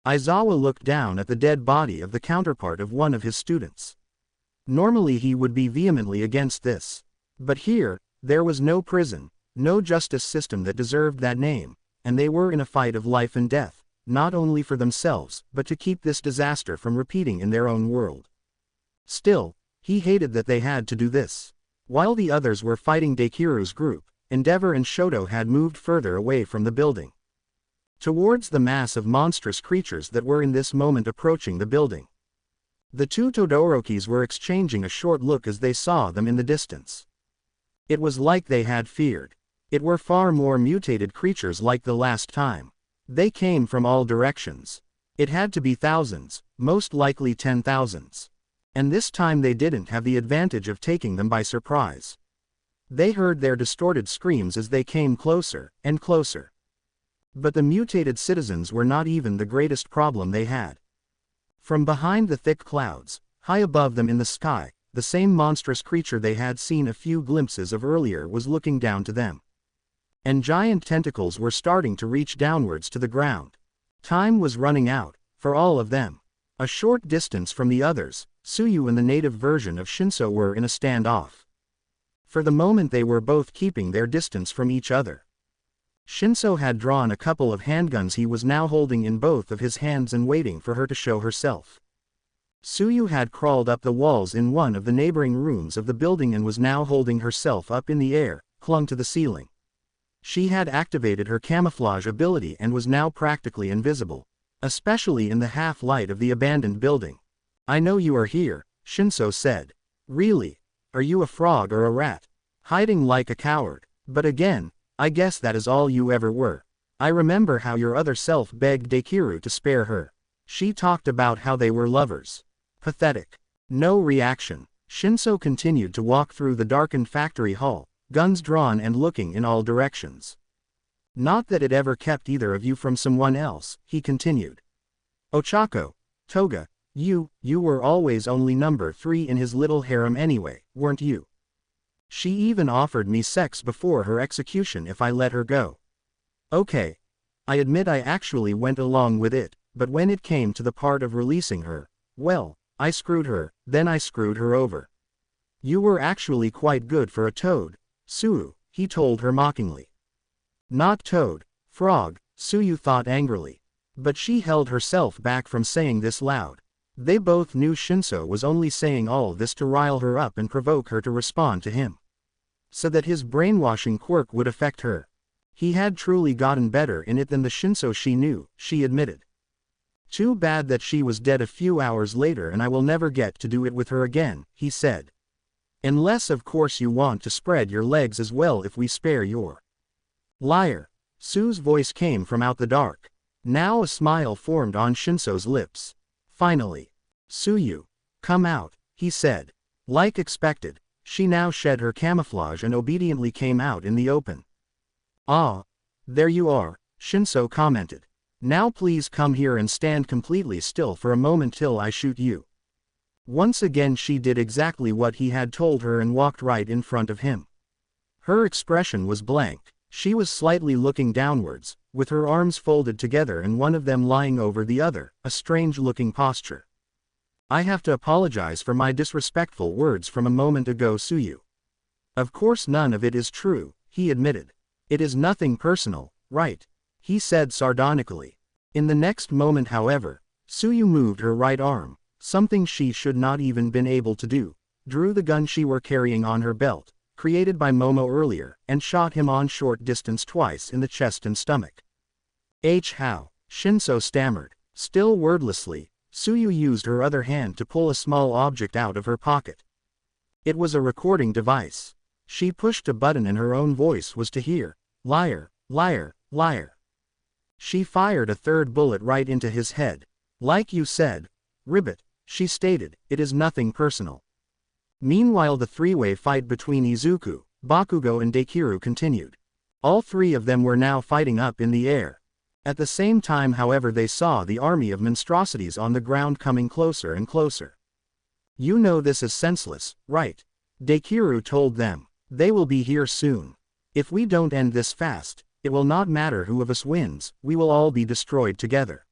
Aizawa looked down at the dead body of the counterpart of one of his students. Normally he would be vehemently against this. But here, there was no prison, no justice system that deserved that name, and they were in a fight of life and death, not only for themselves, but to keep this disaster from repeating in their own world. Still, he hated that they had to do this. While the others were fighting Dekiru's group, Endeavor and Shoto had moved further away from the building, towards the mass of monstrous creatures that were in this moment approaching the building. The 2 Todorokis were exchanging a short look as they saw them in the distance. It was like they had feared. It were far more mutated creatures like the last time. They came from all directions. It had to be thousands, most likely 10,000s. And this time they didn't have the advantage of taking them by surprise. They heard their distorted screams as they came closer and closer. But the mutated citizens were not even the greatest problem they had. From behind the thick clouds, high above them in the sky, the same monstrous creature they had seen a few glimpses of earlier was looking down to them. And giant tentacles were starting to reach downwards to the ground. Time was running out, for all of them. A short distance from the others, Tsuyu and the native version of Shinso were in a standoff. For the moment they were both keeping their distance from each other. Shinso had drawn a couple of handguns he was now holding in both of his hands and waiting for her to show herself. Tsuyu had crawled up the walls in one of the neighboring rooms of the building and was now holding herself up in the air, clung to the ceiling. She had activated her camouflage ability and was now practically invisible, especially in the half-light of the abandoned building. "I know you are here," Shinso said. "Really? Are you a frog or a rat? Hiding like a coward? But again, I guess that is all you ever were. I remember how your other self begged Deku to spare her. She talked about how they were lovers. Pathetic." No reaction. Shinso continued to walk through the darkened factory hall, guns drawn and looking in all directions. "Not that it ever kept either of you from someone else," he continued. "Ochako, Toga, you were always only number 3 in his little harem anyway, weren't you? She even offered me sex before her execution if I let her go. Okay. I admit I actually went along with it, but when it came to the part of releasing her, well, I screwed her, then I screwed her over. You were actually quite good for a toad, Tsuyu," he told her mockingly. "Not toad, frog," Tsuyu thought angrily. But she held herself back from saying this loud. They both knew Shinso was only saying all this to rile her up and provoke her to respond to him. So that his brainwashing quirk would affect her. He had truly gotten better in it than the Shinso she knew, she admitted. "Too bad that she was dead a few hours later and I will never get to do it with her again," he said. "Unless of course you want to spread your legs as well if we spare your..." "Liar." Sue's voice came from out the dark. Now a smile formed on Shinso's lips. Finally. "Tsuyu, come out," he said. Like expected, she now shed her camouflage and obediently came out in the open. "Ah, there you are," Shinso commented. "Now please come here and stand completely still for a moment till I shoot you." Once again she did exactly what he had told her and walked right in front of him. Her expression was blank. She was slightly looking downwards, with her arms folded together and one of them lying over the other, a strange-looking posture. "I have to apologize for my disrespectful words from a moment ago, Tsuyu. Of course none of it is true," he admitted. "It is nothing personal, right?" he said sardonically. In the next moment however, Tsuyu moved her right arm, something she should not even been able to do, drew the gun she were carrying on her belt, created by Momo earlier, and shot him on short distance twice in the chest and stomach. How?" Shinso stammered. Still wordlessly, Tsuyu used her other hand to pull a small object out of her pocket. It was a recording device. She pushed a button and her own voice was to hear. "Liar, liar, liar." She fired a third bullet right into his head. "Like you said, Ribbit," she stated, "it is nothing personal." Meanwhile the three-way fight between Izuku, Bakugo and Deku continued. All three of them were now fighting up in the air. At the same time however they saw the army of monstrosities on the ground coming closer and closer. "You know this is senseless, right?" Deku told them. "They will be here soon. If we don't end this fast, it will not matter who of us wins, we will all be destroyed together."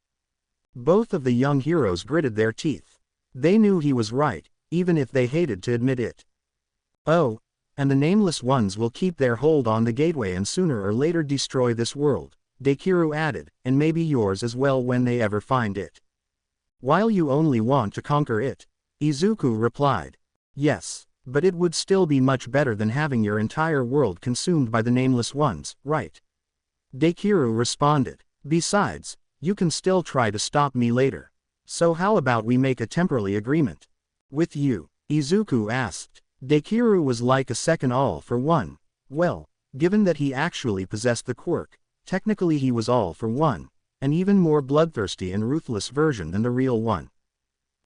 Both of the young heroes gritted their teeth. They knew he was right, even if they hated to admit it. "Oh, and the nameless ones will keep their hold on the gateway and sooner or later destroy this world," Deku added, "and maybe yours as well when they ever find it." "While you only want to conquer it," Izuku replied. "Yes, but it would still be much better than having your entire world consumed by the nameless ones, right?" Deku responded. "Besides, you can still try to stop me later. So how about we make a temporary agreement?" "With you?" Izuku asked. Deku was like a second all for one. Well, given that he actually possessed the quirk, technically he was all for one, an even more bloodthirsty and ruthless version than the real one.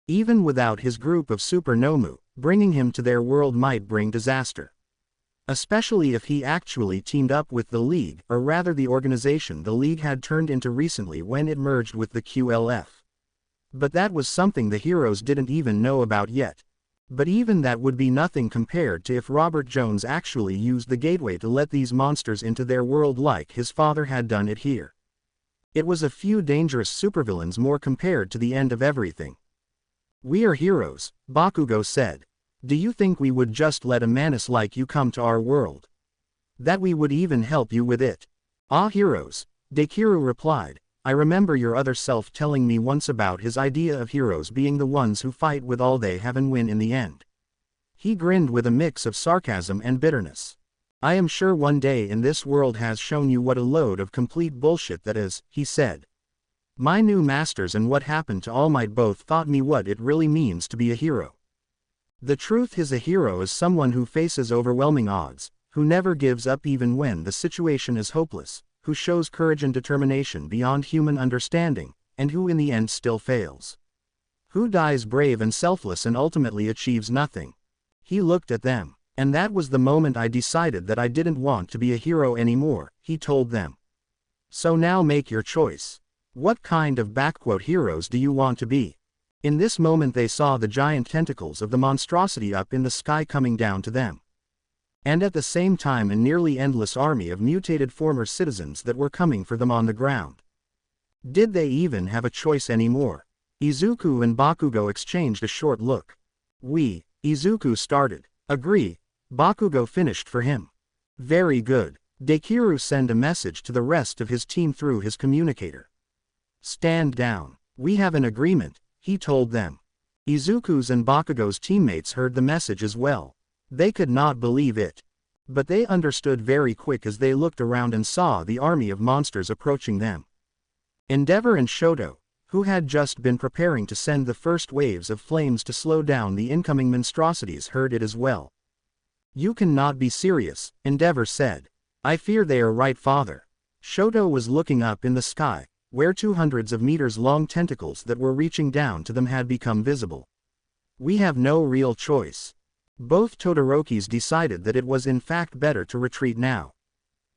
Even without his group of super Nomu, bringing him to their world might bring disaster. Especially if he actually teamed up with the League, or rather the organization the League had turned into recently when it merged with the QLF. But that was something the heroes didn't even know about yet. But even that would be nothing compared to if Robert Jones actually used the gateway to let these monsters into their world like his father had done it here. It was a few dangerous supervillains more compared to the end of everything. "We are heroes," Bakugo said. "Do you think we would just let a menace like you come to our world? That we would even help you with it?" "Ah, heroes," Deku replied. "I remember your other self telling me once about his idea of heroes being the ones who fight with all they have and win in the end." He grinned with a mix of sarcasm and bitterness. "I am sure one day in this world has shown you what a load of complete bullshit that is," he said. "My new masters and what happened to All Might both taught me what it really means to be a hero. The truth is, a hero is someone who faces overwhelming odds, who never gives up even when the situation is hopeless, who shows courage and determination beyond human understanding, and who in the end still fails. Who dies brave and selfless and ultimately achieves nothing." He looked at them. "And that was the moment I decided that I didn't want to be a hero anymore," he told them. "So now make your choice. What kind of heroes do you want to be?" In this moment they saw the giant tentacles of the monstrosity up in the sky coming down to them. And at the same time a nearly endless army of mutated former citizens that were coming for them on the ground. Did they even have a choice anymore? Izuku and Bakugo exchanged a short look. Izuku started. "Agree," Bakugo finished for him. "Very good." Deku sent a message to the rest of his team through his communicator. "Stand down. We have an agreement," he told them. Izuku's and Bakugo's teammates heard the message as well. They could not believe it. But they understood very quick as they looked around and saw the army of monsters approaching them. Endeavor and Shoto, who had just been preparing to send the first waves of flames to slow down the incoming monstrosities, heard it as well. "You cannot be serious," Endeavor said. "I fear they are right, father." Shoto was looking up in the sky, where 200s of meters long tentacles that were reaching down to them had become visible. "We have no real choice." Both Todorokis decided that it was in fact better to retreat now.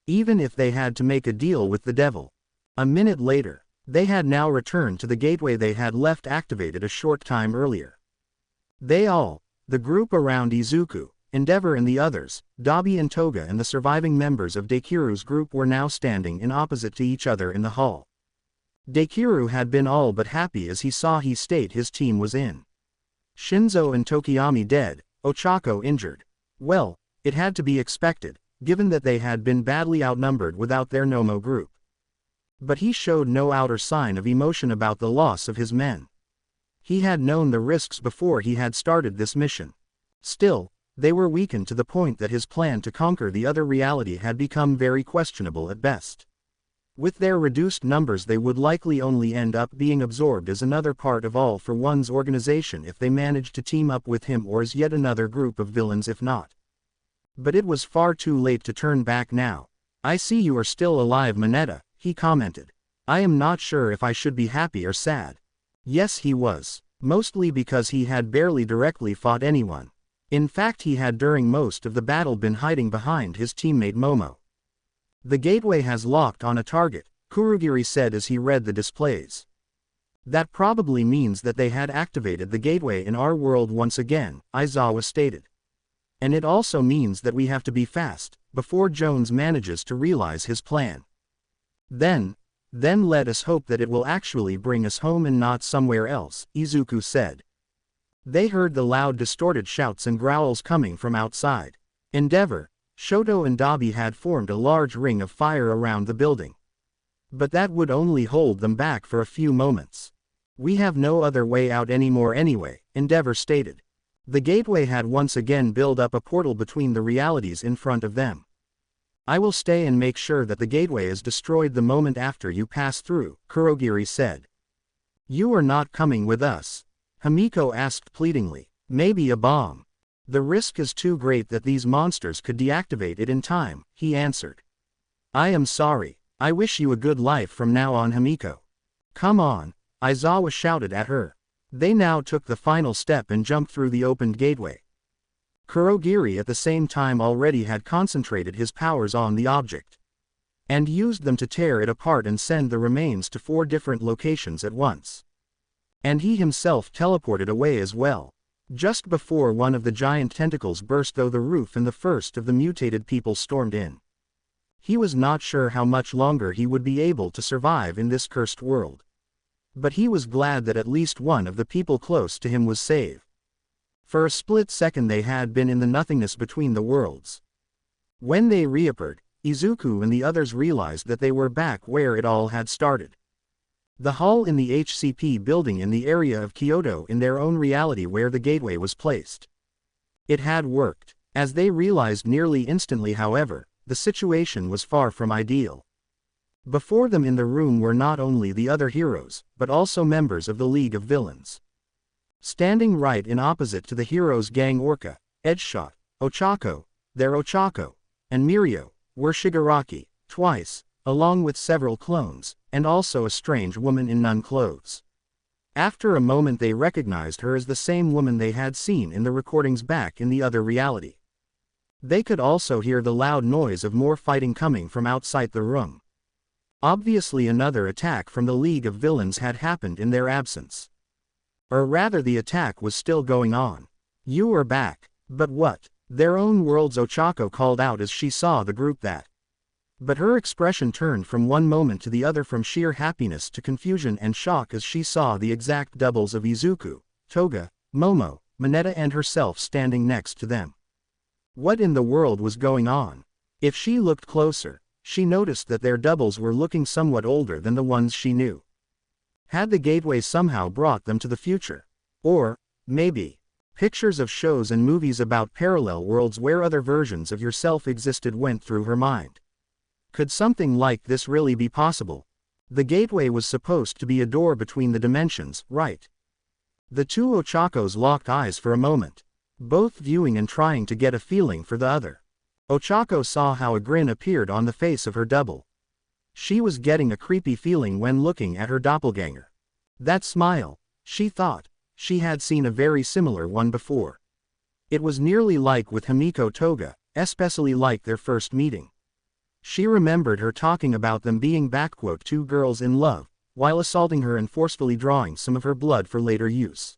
Even if they had to make a deal with the devil. A minute later, they had now returned to the gateway they had left activated a short time earlier. They all, the group around Izuku, Endeavor and the others, Dabi and Toga and the surviving members of Dekuru's group were now standing in opposite to each other in the hall. Deku had been all but happy as he saw his state his team was in. Shinzo and Tokiyami dead, Ochako injured. Well, it had to be expected, given that they had been badly outnumbered without their Nomo group. But he showed no outer sign of emotion about the loss of his men. He had known the risks before he had started this mission. Still, they were weakened to the point that his plan to conquer the other reality had become very questionable at best. With their reduced numbers they would likely only end up being absorbed as another part of All for One's organization if they managed to team up with him, or as yet another group of villains if not. But it was far too late to turn back now. "I see you are still alive, Mineta," he commented. "I am not sure if I should be happy or sad." Yes, he was. Mostly because he had barely directly fought anyone. In fact, he had during most of the battle been hiding behind his teammate Momo. "The gateway has locked on a target," Kurogiri said as he read the displays. "That probably means that they had activated the gateway in our world once again," Aizawa stated. "And it also means that we have to be fast, before Jones manages to realize his plan. Then let us hope that it will actually bring us home and not somewhere else," Izuku said. They heard the loud distorted shouts and growls coming from outside. Endeavor, Shoto and Dabi had formed a large ring of fire around the building. But that would only hold them back for a few moments. "We have no other way out anymore anyway," Endeavor stated. The gateway had once again built up a portal between the realities in front of them. "I will stay and make sure that the gateway is destroyed the moment after you pass through," Kurogiri said. "You are not coming with us?" Himiko asked pleadingly. "Maybe a bomb. The risk is too great that these monsters could deactivate it in time," he answered. "I am sorry. I wish you a good life from now on, Himiko." Come on, Aizawa shouted at her. They now took the final step and jumped through the opened gateway. Kurogiri at the same time already had concentrated his powers on the object, and used them to tear it apart and send the remains to 4 different locations at once. And he himself teleported away as well, just before one of the giant tentacles burst through the roof and the first of the mutated people stormed in. He was not sure how much longer he would be able to survive in this cursed world. But he was glad that at least one of the people close to him was saved. For a split second they had been in the nothingness between the worlds. When they reappeared, Izuku and the others realized that they were back where it all had started. The hall in the HCP building in the area of Kyoto in their own reality where the gateway was placed. It had worked. As they realized nearly instantly, however, the situation was far from ideal. Before them in the room were not only the other heroes, but also members of the League of Villains. Standing right in opposite to the heroes' gang Orca, Edgeshot, Ochako, their Ochako, and Mirio, were Shigaraki, twice, along with several clones, and also a strange woman in nun clothes. After a moment they recognized her as the same woman they had seen in the recordings back in the other reality. They could also hear the loud noise of more fighting coming from outside the room. Obviously another attack from the League of Villains had happened in their absence. Or rather the attack was still going on. You are back. But what? Their own world's Ochako called out as she saw the group that. But her expression turned from one moment to the other from sheer happiness to confusion and shock as she saw the exact doubles of Izuku, Toga, Momo, Mineta and herself standing next to them. What in the world was going on? If she looked closer, she noticed that their doubles were looking somewhat older than the ones she knew. Had the gateway somehow brought them to the future? Or, maybe, pictures of shows and movies about parallel worlds where other versions of yourself existed went through her mind. Could something like this really be possible? The gateway was supposed to be a door between the dimensions, right? The two Ochakos locked eyes for a moment, both viewing and trying to get a feeling for the other. Ochako saw how a grin appeared on the face of her double. She was getting a creepy feeling when looking at her doppelganger. That smile, she thought, she had seen a very similar one before. It was nearly like with Himiko Toga, especially like their first meeting. She remembered her talking about them being "two girls in love," while assaulting her and forcefully drawing some of her blood for later use.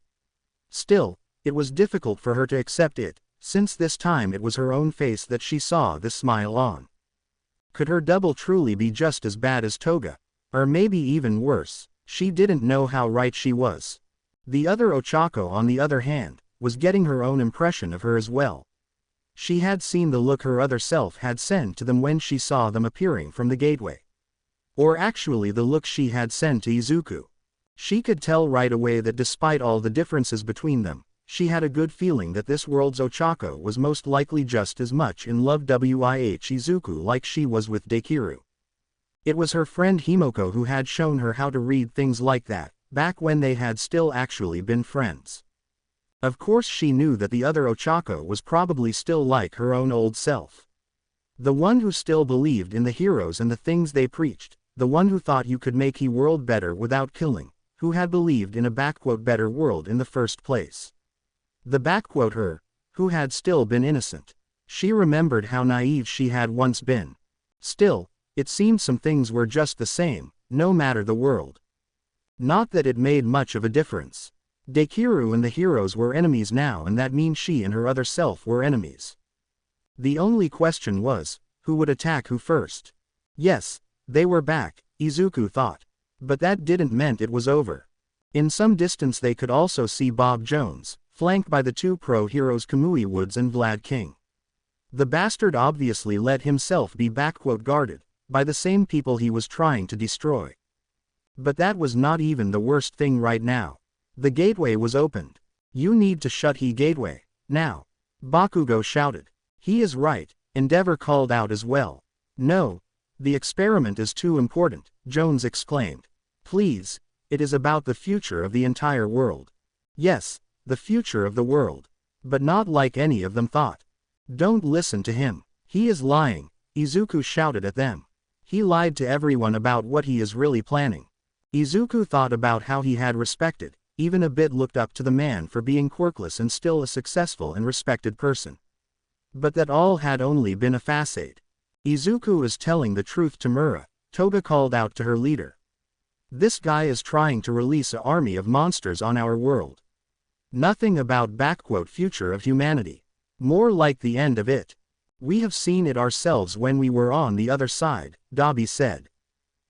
Still, it was difficult for her to accept it, since this time it was her own face that she saw this smile on. Could her double truly be just as bad as Toga? Or maybe even worse? She didn't know how right she was. The other Ochako, on the other hand, was getting her own impression of her as well. She had seen the look her other self had sent to them when she saw them appearing from the gateway. Or actually the look she had sent to Izuku. She could tell right away that despite all the differences between them, she had a good feeling that this world's Ochako was most likely just as much in love with Izuku like she was with Dekiru. It was her friend Himiko who had shown her how to read things like that, back when they had still actually been friends. Of course she knew that the other Ochako was probably still like her own old self. The one who still believed in the heroes and the things they preached, the one who thought you could make the world better without killing, who had believed in a "better world" in the first place. The her, who had still been innocent. She remembered how naive she had once been. Still, it seemed some things were just the same, no matter the world. Not that it made much of a difference. Dekiru and the heroes were enemies now, and that means she and her other self were enemies. The only question was, who would attack who first? Yes, they were back, Izuku thought. But that didn't mean it was over. In some distance they could also see Bob Jones, flanked by the two pro-heroes Kamui Woods and Vlad King. The bastard obviously let himself be guarded by the same people he was trying to destroy. But that was not even the worst thing right now. The gateway was opened. You need to shut the gateway, now. Bakugo shouted. He is right, Endeavor called out as well. No, the experiment is too important, Jones exclaimed. Please, it is about the future of the entire world. Yes, the future of the world. But not like any of them thought. Don't listen to him. He is lying, Izuku shouted at them. He lied to everyone about what he is really planning. Izuku thought about how he had respected, even a bit looked up to the man for being quirkless and still a successful and respected person. But that all had only been a facade. Izuku is telling the truth to Mura, Toga called out to her leader. This guy is trying to release an army of monsters on our world. Nothing about "future of humanity. More like the end of it. We have seen it ourselves when we were on the other side," Dabi said.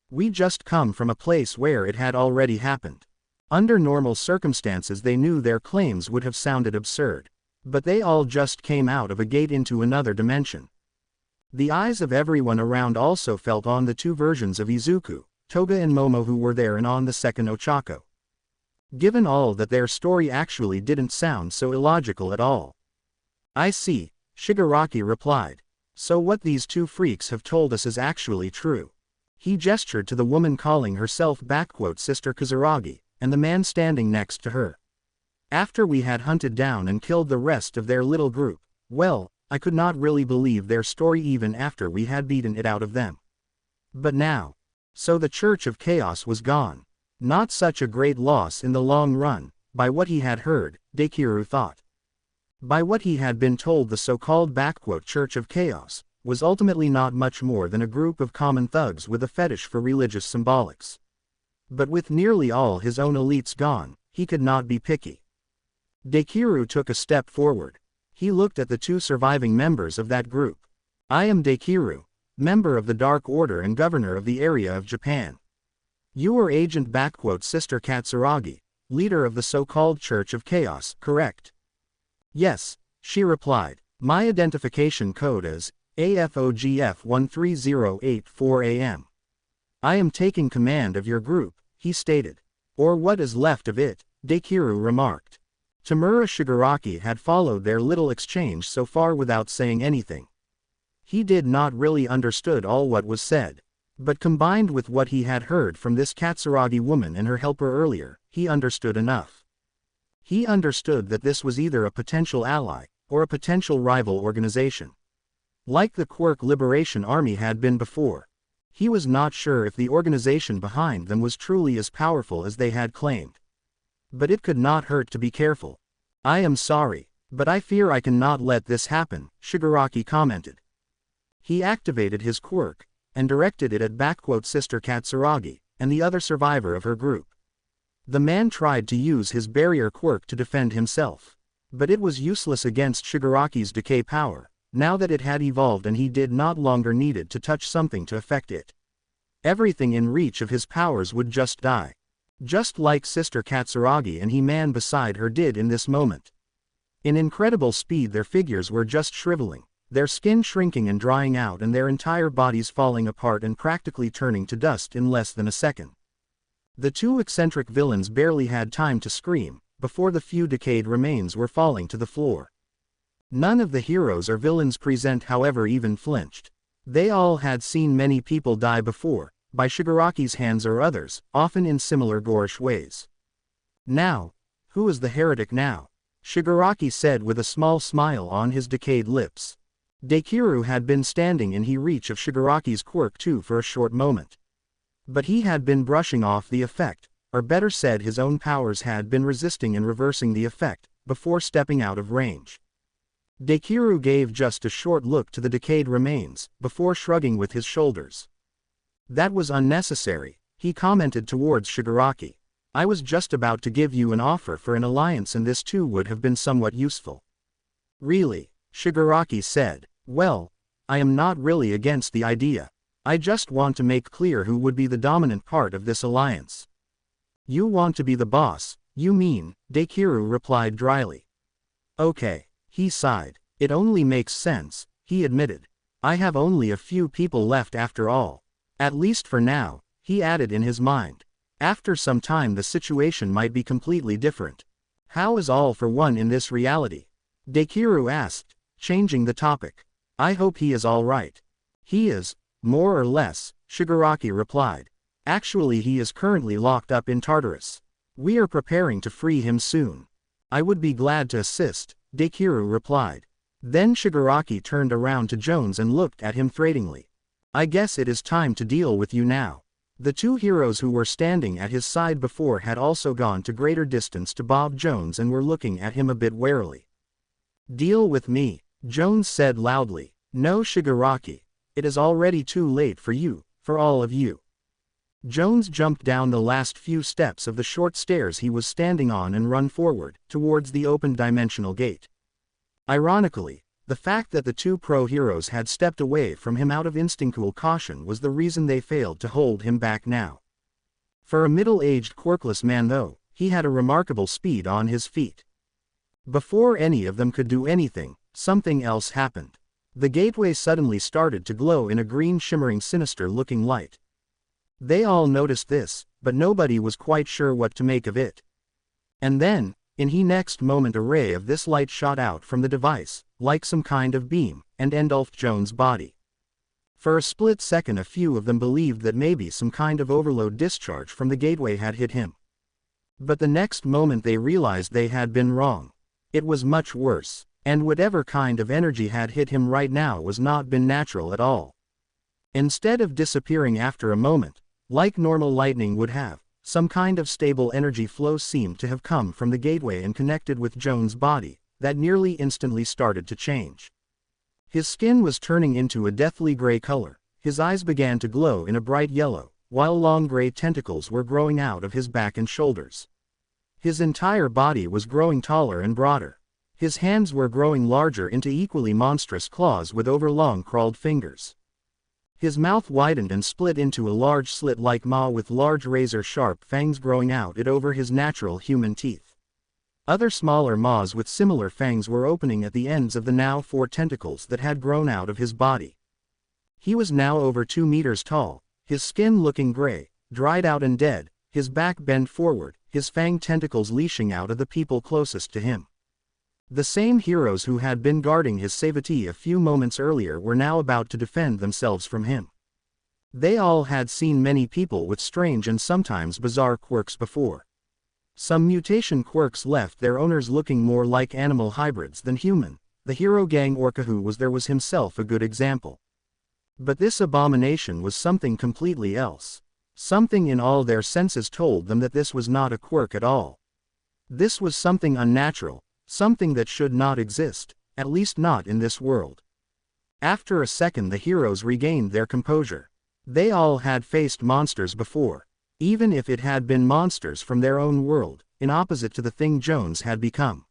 "We just come from a place where it had already happened." Under normal circumstances they knew their claims would have sounded absurd. But they all just came out of a gate into another dimension. The eyes of everyone around also felt on the two versions of Izuku, Toga and Momo, who were there, and on the second Ochako. Given all that, their story actually didn't sound so illogical at all. "I see," Shigaraki replied. "So what these two freaks have told us is actually true." He gestured to the woman calling herself "Sister Kazuragi," and the man standing next to her. "After we had hunted down and killed the rest of their little group, well, I could not really believe their story even after we had beaten it out of them. But now. So the Church of Chaos was gone. Not such a great loss in the long run, by what he had heard, Dekiru thought. By what he had been told, the so-called Church of Chaos was ultimately not much more than a group of common thugs with a fetish for religious symbolics. But with nearly all his own elites gone, he could not be picky. Dekiru took a step forward. He looked at the two surviving members of that group. "I am Dekiru, member of the Dark Order and governor of the area of Japan. You are Agent Sister Katsuragi, leader of the so-called Church of Chaos, correct?" "Yes," she replied. "My identification code is AFOGF130884AM. I am taking command of your group," he stated. "Or what is left of it," Dekiru remarked. Tamura Shigaraki had followed their little exchange so far without saying anything. He did not really understood all what was said. But combined with what he had heard from this Katsuragi woman and her helper earlier, he understood enough. He understood that this was either a potential ally, or a potential rival organization. Like the Quirk Liberation Army had been before. He was not sure if the organization behind them was truly as powerful as they had claimed. But it could not hurt to be careful. "I am sorry, but I fear I cannot let this happen," Shigaraki commented. He activated his quirk, and directed it at Sister Katsuragi, and the other survivor of her group. The man tried to use his barrier quirk to defend himself. But it was useless against Shigaraki's decay power, now that it had evolved and he did not longer needed to touch something to affect it. Everything in reach of his powers would just die. Just like Sister Katsuragi and He-Man beside her did in this moment. In incredible speed their figures were just shriveling, their skin shrinking and drying out and their entire bodies falling apart and practically turning to dust in less than a second. The two eccentric villains barely had time to scream, before the few decayed remains were falling to the floor. None of the heroes or villains present, however, even flinched. They all had seen many people die before, by Shigaraki's hands or others, often in similar gorish ways. "Now, who is the heretic now?" Shigaraki said with a small smile on his decayed lips. Dekiru had been standing in reach of Shigaraki's quirk too for a short moment. But he had been brushing off the effect, or better said his own powers had been resisting and reversing the effect, before stepping out of range. Dekiru gave just a short look to the decayed remains, before shrugging with his shoulders. "That was unnecessary," he commented towards Shigaraki. "I was just about to give you an offer for an alliance and this too would have been somewhat useful." "Really?" Shigaraki said. "Well, I am not really against the idea. I just want to make clear who would be the dominant part of this alliance." "You want to be the boss, you mean," Dekiru replied dryly. "Okay," he sighed. "It only makes sense," he admitted. "I have only a few people left after all. At least for now," he added in his mind. "After some time the situation might be completely different." "How is All for One in this reality?" Dekiru asked, changing the topic. "I hope he is all right." "He is, more or less," Shigaraki replied. "Actually he is currently locked up in Tartarus. We are preparing to free him soon." "I would be glad to assist," Dekiru replied. Then Shigaraki turned around to Jones and looked at him threateningly. "I guess it is time to deal with you now." The two heroes who were standing at his side before had also gone to greater distance to Bob Jones and were looking at him a bit warily. "Deal with me," Jones said loudly. "No, Shigaraki. It is already too late for you, for all of you." Jones jumped down the last few steps of the short stairs he was standing on and run forward, towards the open dimensional gate. Ironically, the fact that the two pro-heroes had stepped away from him out of instinctual caution was the reason they failed to hold him back now. For a middle-aged quirkless man though, he had a remarkable speed on his feet. Before any of them could do anything, something else happened. The gateway suddenly started to glow in a green shimmering sinister-looking light. They all noticed this, but nobody was quite sure what to make of it. And then, in the next moment a ray of this light shot out from the device, like some kind of beam, and engulfed Jones' body. For a split second a few of them believed that maybe some kind of overload discharge from the gateway had hit him. But the next moment they realized they had been wrong. It was much worse, and whatever kind of energy had hit him right now was not been natural at all. Instead of disappearing after a moment, like normal lightning would have, some kind of stable energy flow seemed to have come from the gateway and connected with Jones' body, that nearly instantly started to change. His skin was turning into a deathly gray color, his eyes began to glow in a bright yellow, while long gray tentacles were growing out of his back and shoulders. His entire body was growing taller and broader. His hands were growing larger into equally monstrous claws with overlong crawled fingers. His mouth widened and split into a large slit-like maw with large razor-sharp fangs growing out it over his natural human teeth. Other smaller maws with similar fangs were opening at the ends of the now 4 tentacles that had grown out of his body. He was now over 2 meters tall, his skin looking gray, dried out and dead, his back bent forward, his fanged tentacles leashing out of the people closest to him. The same heroes who had been guarding his safety a few moments earlier were now about to defend themselves from him. They all had seen many people with strange and sometimes bizarre quirks before. Some mutation quirks left their owners looking more like animal hybrids than human. The hero gang Orcahu was himself a good example. But this abomination was something completely else. Something in all their senses told them that this was not a quirk at all. This was something unnatural. Something that should not exist, at least not in this world. After a second the heroes regained their composure. They all had faced monsters before, even if it had been monsters from their own world, in opposite to the thing Jones had become.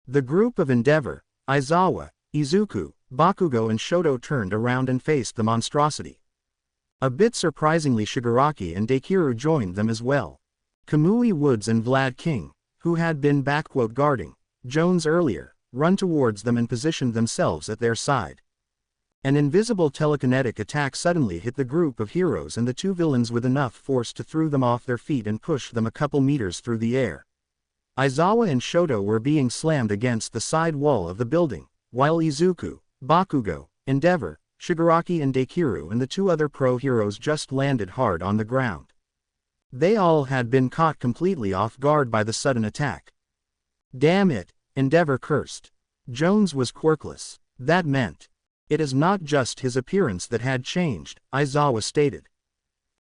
The group of Endeavor, Aizawa, Izuku, Bakugo and Shoto turned around and faced the monstrosity. A bit surprisingly Shigaraki and Dekiru joined them as well. Kamui Woods and Vlad King, who had been guarding Jones earlier, run towards them and positioned themselves at their side. An invisible telekinetic attack suddenly hit the group of heroes and the two villains with enough force to throw them off their feet and push them a couple meters through the air. Aizawa and Shoto were being slammed against the side wall of the building, while Izuku, Bakugo, Endeavor, Shigaraki and Dekiru and the two other pro-heroes just landed hard on the ground. They all had been caught completely off guard by the sudden attack. "Damn it," Endeavor cursed. Jones was quirkless. That meant, "It is not just his appearance that had changed," Aizawa stated.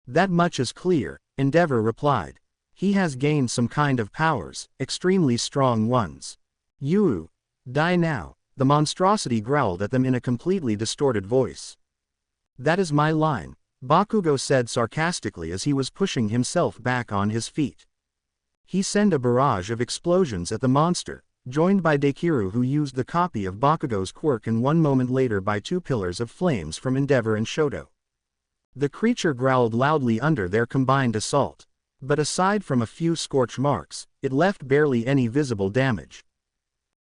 "That much is clear," Endeavor replied. "He has gained some kind of powers, extremely strong ones." "You die now," the monstrosity growled at them in a completely distorted voice. "That is my line," Bakugo said sarcastically as he was pushing himself back on his feet. He sent a barrage of explosions at the monster, joined by Dekiru who used the copy of Bakugo's quirk and 1 moment later by 2 pillars of flames from Endeavor and Shoto. The creature growled loudly under their combined assault. But aside from a few scorch marks, it left barely any visible damage.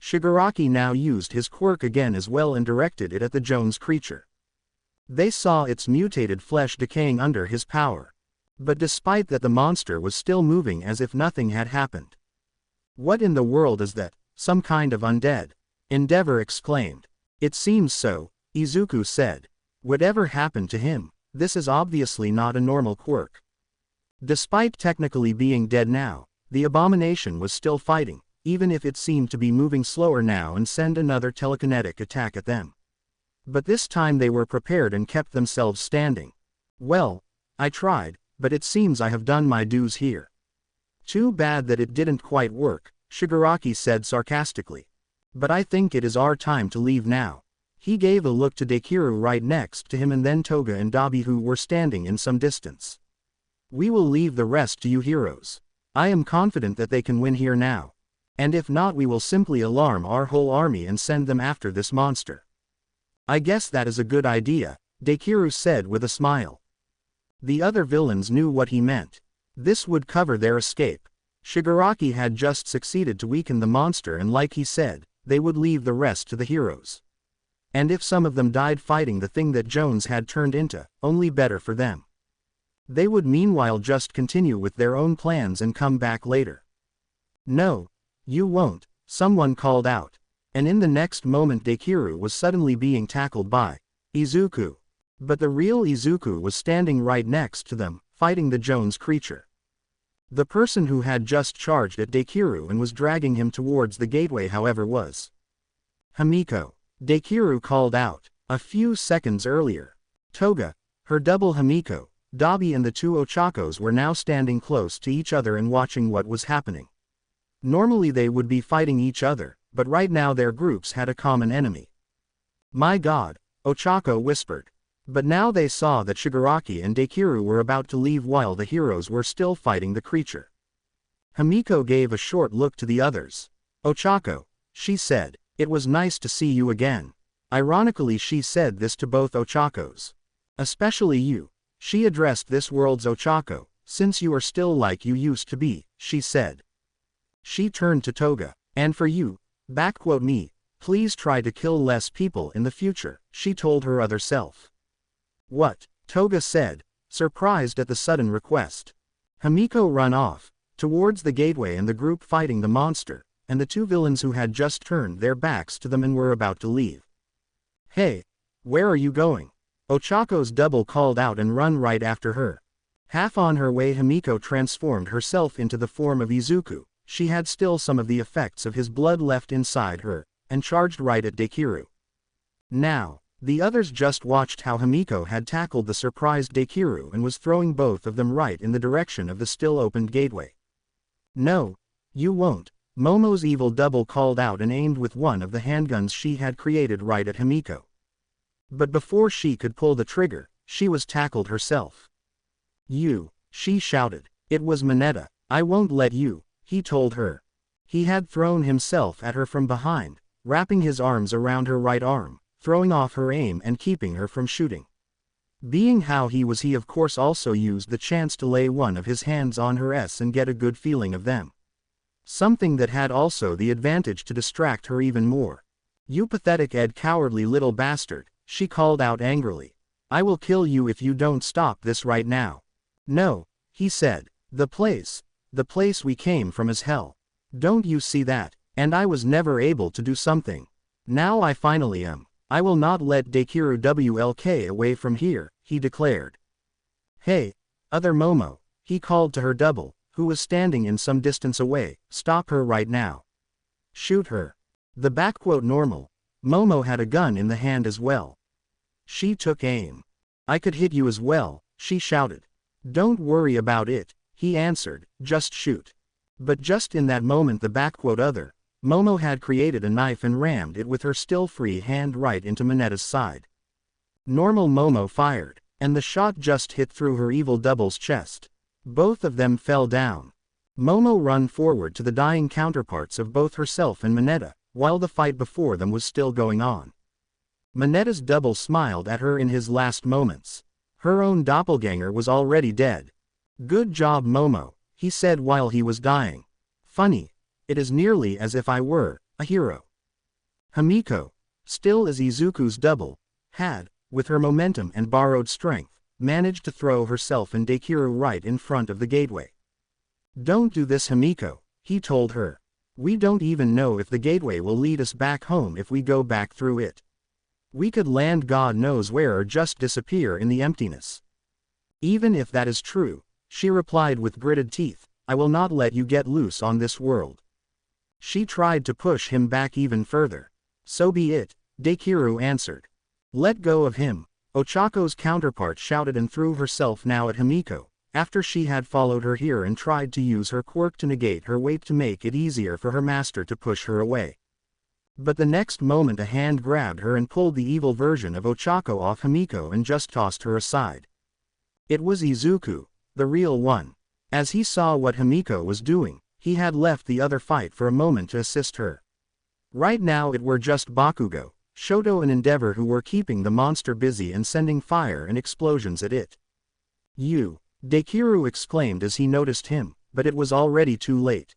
Shigaraki now used his quirk again as well and directed it at the Jones creature. They saw its mutated flesh decaying under his power. But despite that the monster was still moving as if nothing had happened. "What in the world is that, some kind of undead?" Endeavor exclaimed. "It seems so," Izuku said. "Whatever happened to him, this is obviously not a normal quirk." Despite technically being dead now, the abomination was still fighting, even if it seemed to be moving slower now and send another telekinetic attack at them. But this time they were prepared and kept themselves standing. "Well, I tried," but it seems I have done my dues here. Too bad that it didn't quite work, Shigaraki said sarcastically. But I think it is our time to leave now. He gave a look to Dekiru right next to him and then Toga and Dabi who were standing in some distance. We will leave the rest to you heroes. I am confident that they can win here now. And if not we will simply alarm our whole army and send them after this monster. I guess that is a good idea, Dekiru said with a smile. The other villains knew what he meant. This would cover their escape. Shigaraki had just succeeded to weaken the monster and like he said, they would leave the rest to the heroes. And if some of them died fighting the thing that Jones had turned into, only better for them. They would meanwhile just continue with their own plans and come back later. No, you won't, someone called out. And in the next moment Dekiru was suddenly being tackled by Izuku. But the real Izuku was standing right next to them, fighting the Jones creature. The person who had just charged at Dekiru and was dragging him towards the gateway however was Himiko. Dekiru called out. A few seconds earlier, Toga, her double Himiko, Dabi and the two Ochakos were now standing close to each other and watching what was happening. Normally they would be fighting each other, but right now their groups had a common enemy. My God, Ochako whispered. But now they saw that Shigaraki and Dekiru were about to leave while the heroes were still fighting the creature. Himiko gave a short look to the others. Ochako, she said, it was nice to see you again. Ironically she said this to both Ochakos. Especially you. She addressed this world's Ochako, since you are still like you used to be, she said. She turned to Toga. And for you, me, please try to kill less people in the future, she told her other self. What? Toga said, surprised at the sudden request. Himiko ran off, towards the gateway and the group fighting the monster, and the two villains who had just turned their backs to them and were about to leave. Hey, where are you going? Ochako's double called out and run right after her. Half on her way Himiko transformed herself into the form of Izuku. She had still some of the effects of his blood left inside her, and charged right at Dekiru. Now, the others just watched how Himiko had tackled the surprised Dekiru and was throwing both of them right in the direction of the still-opened gateway. No, you won't, Momo's evil double called out and aimed with one of the handguns she had created right at Himiko. But before she could pull the trigger, she was tackled herself. You, she shouted. It was Mineta. I won't let you, he told her. He had thrown himself at her from behind, wrapping his arms around her right arm, throwing off her aim and keeping her from shooting. Being how he was, he of course also used the chance to lay one of his hands on her and get a good feeling of them. Something that had also the advantage to distract her even more. You pathetic cowardly little bastard, she called out angrily. I will kill you if you don't stop this right now. No, he said. The place we came from is hell. Don't you see that? And I was never able to do something. Now I finally am. I will not let Dekiru WLK away from here, he declared. Hey, other Momo, he called to her double, who was standing in some distance away, stop her right now. Shoot her. The normal, Momo had a gun in the hand as well. She took aim. I could hit you as well, she shouted. Don't worry about it, he answered, just shoot. But just in that moment the other, Momo had created a knife and rammed it with her still free hand right into Mineta's side. Normal Momo fired, and the shot just hit through her evil double's chest. Both of them fell down. Momo ran forward to the dying counterparts of both herself and Mineta, while the fight before them was still going on. Mineta's double smiled at her in his last moments. Her own doppelganger was already dead. Good job Momo, he said while he was dying. Funny. It is nearly as if I were a hero. Himiko, still as Izuku's double, had, with her momentum and borrowed strength, managed to throw herself and Dekiru right in front of the gateway. Don't do this Himiko, he told her. We don't even know if the gateway will lead us back home if we go back through it. We could land God knows where or just disappear in the emptiness. Even if that is true, she replied with gritted teeth, I will not let you get loose on this world. She tried to push him back even further. So be it, Dekiru answered. Let go of him, Ochako's counterpart shouted and threw herself now at Himiko, after she had followed her here and tried to use her quirk to negate her weight to make it easier for her master to push her away. But the next moment a hand grabbed her and pulled the evil version of Ochako off Himiko and just tossed her aside. It was Izuku, the real one. As he saw what Himiko was doing, he had left the other fight for a moment to assist her. Right now it were just Bakugo, Shoto and Endeavor who were keeping the monster busy and sending fire and explosions at it. "You!" Dekiru exclaimed as he noticed him, but it was already too late.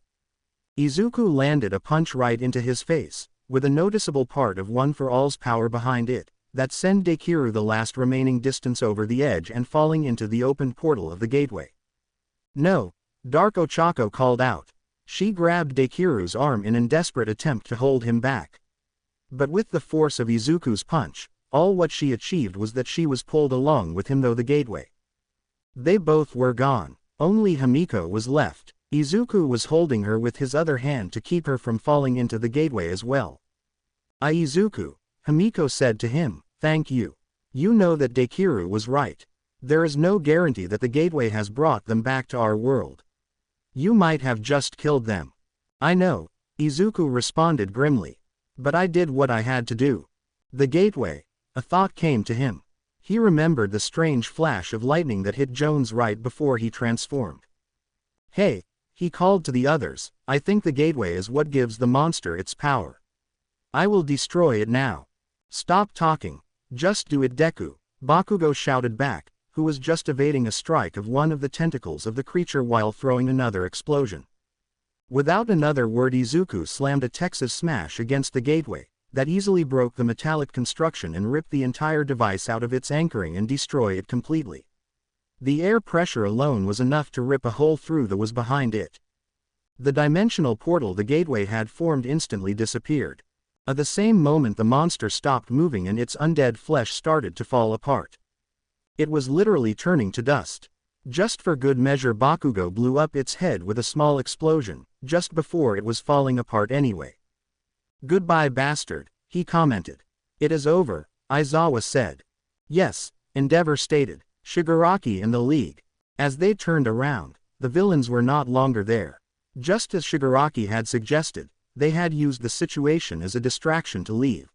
Izuku landed a punch right into his face, with a noticeable part of One for All's power behind it, that sent Dekiru the last remaining distance over the edge and falling into the open portal of the gateway. "No!" Dark Ochako called out. She grabbed Dekiru's arm in a desperate attempt to hold him back. But with the force of Izuku's punch, all what she achieved was that she was pulled along with him through the gateway. They both were gone. Only Himiko was left. Izuku was holding her with his other hand to keep her from falling into the gateway as well. "Izuku," Himiko said to him, "thank you. You know that Dekiru was right. There is no guarantee that the gateway has brought them back to our world. You might have just killed them." "I know," Izuku responded grimly. "But I did what I had to do." The gateway. A thought came to him. He remembered the strange flash of lightning that hit Jones right before he transformed. "Hey," he called to the others, "I think the gateway is what gives the monster its power. I will destroy it now." "Stop talking. Just do it, Deku," Bakugo shouted back, who was just evading a strike of one of the tentacles of the creature while throwing another explosion. Without another word Izuku slammed a Texas smash against the gateway, that easily broke the metallic construction and ripped the entire device out of its anchoring and destroy it completely. The air pressure alone was enough to rip a hole through that was behind it. The dimensional portal the gateway had formed instantly disappeared. At the same moment the monster stopped moving and its undead flesh started to fall apart. It was literally turning to dust. Just for good measure Bakugo blew up its head with a small explosion, just before it was falling apart anyway. "Goodbye, bastard," he commented. "It is over," Aizawa said. "Yes," Endeavor stated. Shigaraki and the League. As they turned around, the villains were not longer there. Just as Shigaraki had suggested, they had used the situation as a distraction to leave.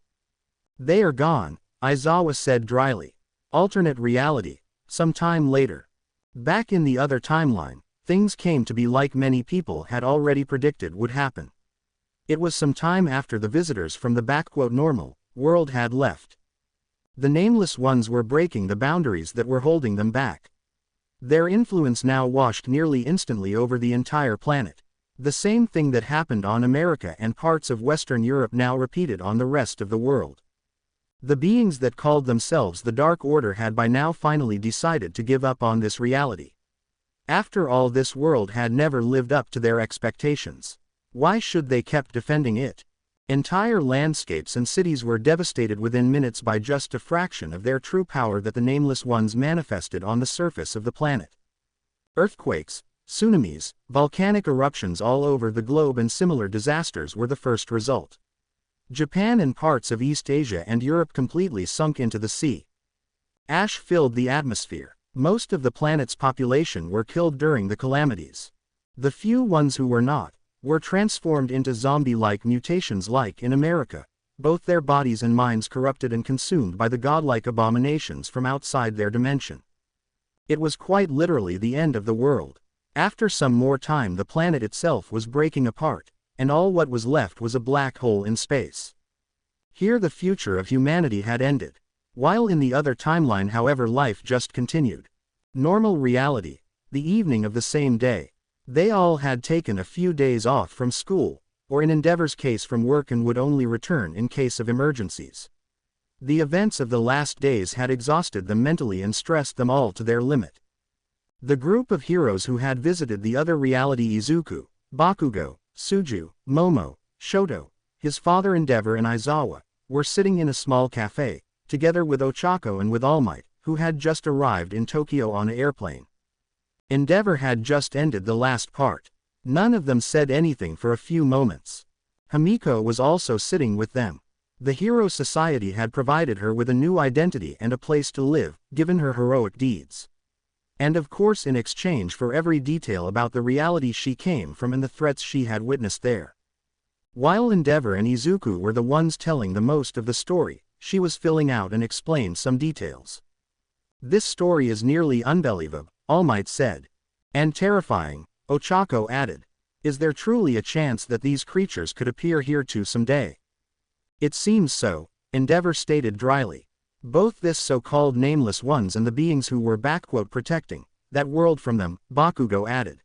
"They are gone," Aizawa said dryly. Alternate reality. Some time later. Back in the other timeline, things came to be like many people had already predicted would happen. It was some time after the visitors from the "normal" world had left. The Nameless Ones were breaking the boundaries that were holding them back. Their influence now washed nearly instantly over the entire planet. The same thing that happened on America and parts of Western Europe now repeated on the rest of the world. The beings that called themselves the Dark Order had by now finally decided to give up on this reality. After all, this world had never lived up to their expectations. Why should they keep defending it? Entire landscapes and cities were devastated within minutes by just a fraction of their true power that the Nameless Ones manifested on the surface of the planet. Earthquakes, tsunamis, volcanic eruptions all over the globe and similar disasters were the first result. Japan and parts of East Asia and Europe completely sunk into the sea. Ash filled the atmosphere. Most of the planet's population were killed during the calamities. The few ones who were not, were transformed into zombie-like mutations like in America, both their bodies and minds corrupted and consumed by the godlike abominations from outside their dimension. It was quite literally the end of the world. After some more time the planet itself was breaking apart, and all what was left was a black hole in space. Here the future of humanity had ended. While in the other timeline, however, life just continued. Normal reality. The evening of the same day. They all had taken a few days off from school, or in Endeavor's case from work, and would only return in case of emergencies. The events of the last days had exhausted them mentally and stressed them all to their limit. The group of heroes who had visited the other reality, Izuku, Bakugo, Suju, Momo, Shoto, his father Endeavor and Aizawa, were sitting in a small cafe, together with Ochako and with All Might, who had just arrived in Tokyo on an airplane. Endeavor had just ended the last part. None of them said anything for a few moments. Himiko was also sitting with them. The Hero Society had provided her with a new identity and a place to live, given her heroic deeds. And of course in exchange for every detail about the reality she came from and the threats she had witnessed there. While Endeavor and Izuku were the ones telling the most of the story, she was filling out and explained some details. This story is nearly unbelievable, All Might said. And terrifying, Ochako added. Is there truly a chance that these creatures could appear here too someday? It seems so, Endeavor stated dryly. Both this so-called nameless ones and the beings who were "protecting" that world from them, Bakugo added.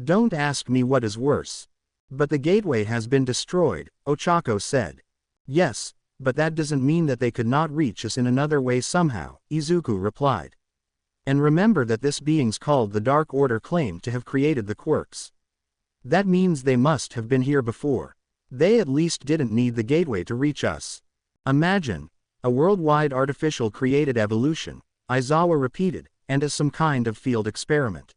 Don't ask me what is worse. But the gateway has been destroyed, Ochako said. Yes, but that doesn't mean that they could not reach us in another way somehow, Izuku replied. And remember that this beings called the Dark Order claimed to have created the quirks. That means they must have been here before. They at least didn't need the gateway to reach us. Imagine, a worldwide artificial created evolution, Aizawa repeated, and as some kind of field experiment.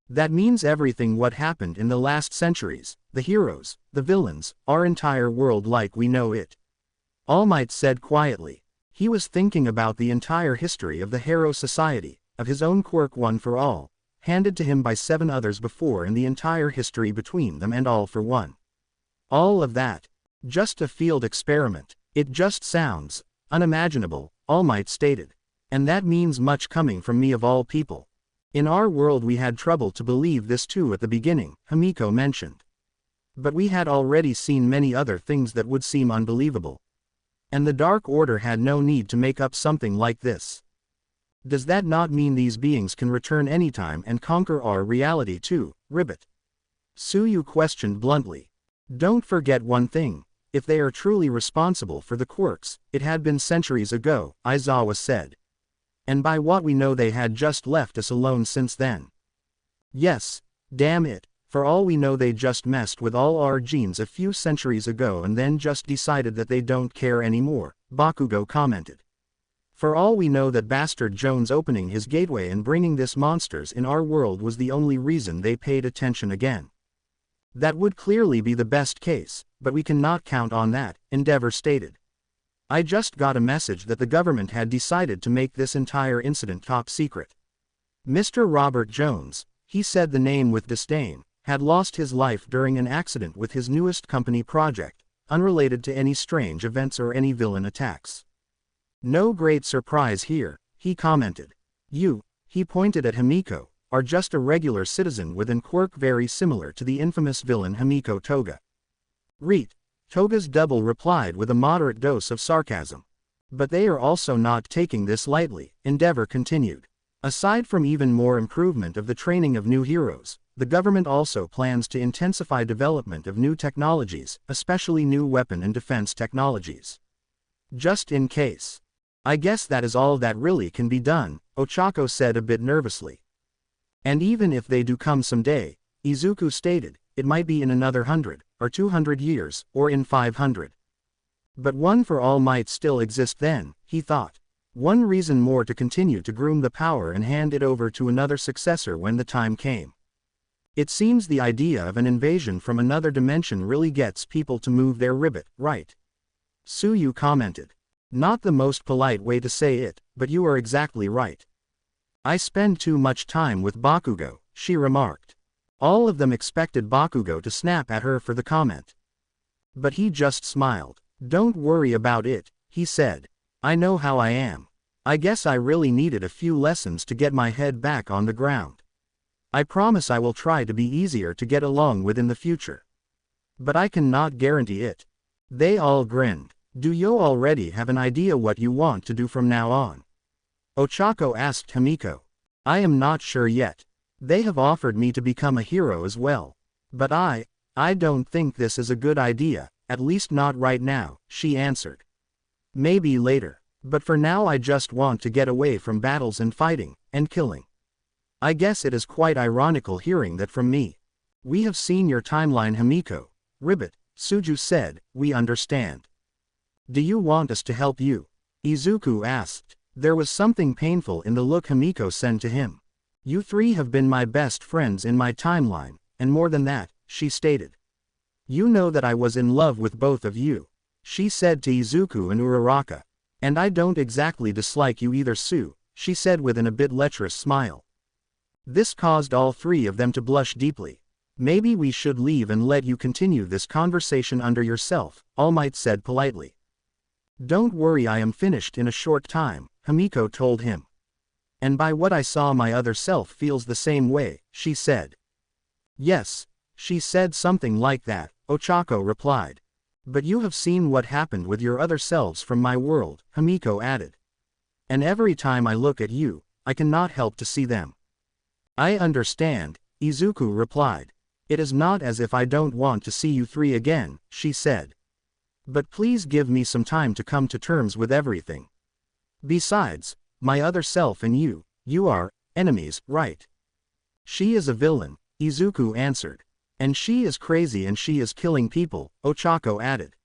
That means everything what happened in the last centuries, the heroes, the villains, our entire world like we know it. All Might said quietly. He was thinking about the entire history of the Hero Society, of his own quirk One for All, handed to him by 7 others before and the entire history between them and All for One. All of that. Just a field experiment. It just sounds unimaginable, All Might stated. And that means much coming from me of all people. In our world we had trouble to believe this too at the beginning, Himiko mentioned. But we had already seen many other things that would seem unbelievable. And the Dark Order had no need to make up something like this. Does that not mean these beings can return anytime and conquer our reality too, Ribbit? Tsuyu questioned bluntly. Don't forget one thing, if they are truly responsible for the quirks, it had been centuries ago, Aizawa said. And by what we know they had just left us alone since then. Yes, damn it, for all we know they just messed with all our genes a few centuries ago and then just decided that they don't care anymore, Bakugo commented. For all we know that Bastard Jones opening his gateway and bringing this monsters in our world was the only reason they paid attention again. That would clearly be the best case, but we cannot count on that, Endeavor stated. I just got a message that the government had decided to make this entire incident top secret. Mr. Robert Jones, he said the name with disdain, had lost his life during an accident with his newest company project, unrelated to any strange events or any villain attacks. No great surprise here, he commented. You, he pointed at Himiko, are just a regular citizen with an quirk very similar to the infamous villain Himiko Toga. Reet. Toga's double replied with a moderate dose of sarcasm. But they are also not taking this lightly, Endeavor continued. Aside from even more improvement of the training of new heroes, the government also plans to intensify development of new technologies, especially new weapon and defense technologies. Just in case. I guess that is all that really can be done, Ochako said a bit nervously. And even if they do come someday, Izuku stated, it might be in another 100, or 200 years, or in 500. But One for All might still exist then, he thought. One reason more to continue to groom the power and hand it over to another successor when the time came. It seems the idea of an invasion from another dimension really gets people to move their ribbit, right? Tsuyu commented. Not the most polite way to say it, but you are exactly right. I spend too much time with Bakugo, she remarked. All of them expected Bakugo to snap at her for the comment. But he just smiled. Don't worry about it, he said. I know how I am. I guess I really needed a few lessons to get my head back on the ground. I promise I will try to be easier to get along with in the future. But I cannot guarantee it. They all grinned. Do you already have an idea what you want to do from now on? Ochako asked Himiko. I am not sure yet. They have offered me to become a hero as well. But I don't think this is a good idea, at least not right now, she answered. Maybe later. But for now I just want to get away from battles and fighting, and killing. I guess it is quite ironical hearing that from me. We have seen your timeline Himiko. Ribbit, Tsuju said, we understand. Do you want us to help you? Izuku asked. There was something painful in the look Himiko sent to him. You three have been my best friends in my timeline, and more than that, she stated. You know that I was in love with both of you, she said to Izuku and Uraraka. And I don't exactly dislike you either Sue, she said with an a bit lecherous smile. This caused all three of them to blush deeply. Maybe we should leave and let you continue this conversation under yourself, All Might said politely. Don't worry, I am finished in a short time, Himiko told him. And by what I saw, my other self feels the same way, she said. Yes, she said something like that, Ochako replied. But you have seen what happened with your other selves from my world, Himiko added. And every time I look at you, I cannot help to see them. I understand, Izuku replied. It is not as if I don't want to see you three again, she said. But please give me some time to come to terms with everything. Besides, my other self and you are enemies, right? She is a villain, Izuku answered. And she is crazy and she is killing people, Ochako added.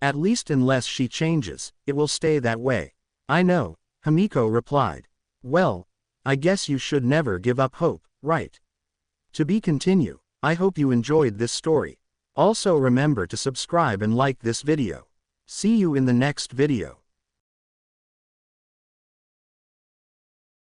At least unless she changes, it will stay that way. I know, Himiko replied. Well, I guess you should never give up hope, right? To be continued. I hope you enjoyed this story. Also remember to subscribe and like this video. See you in the next video.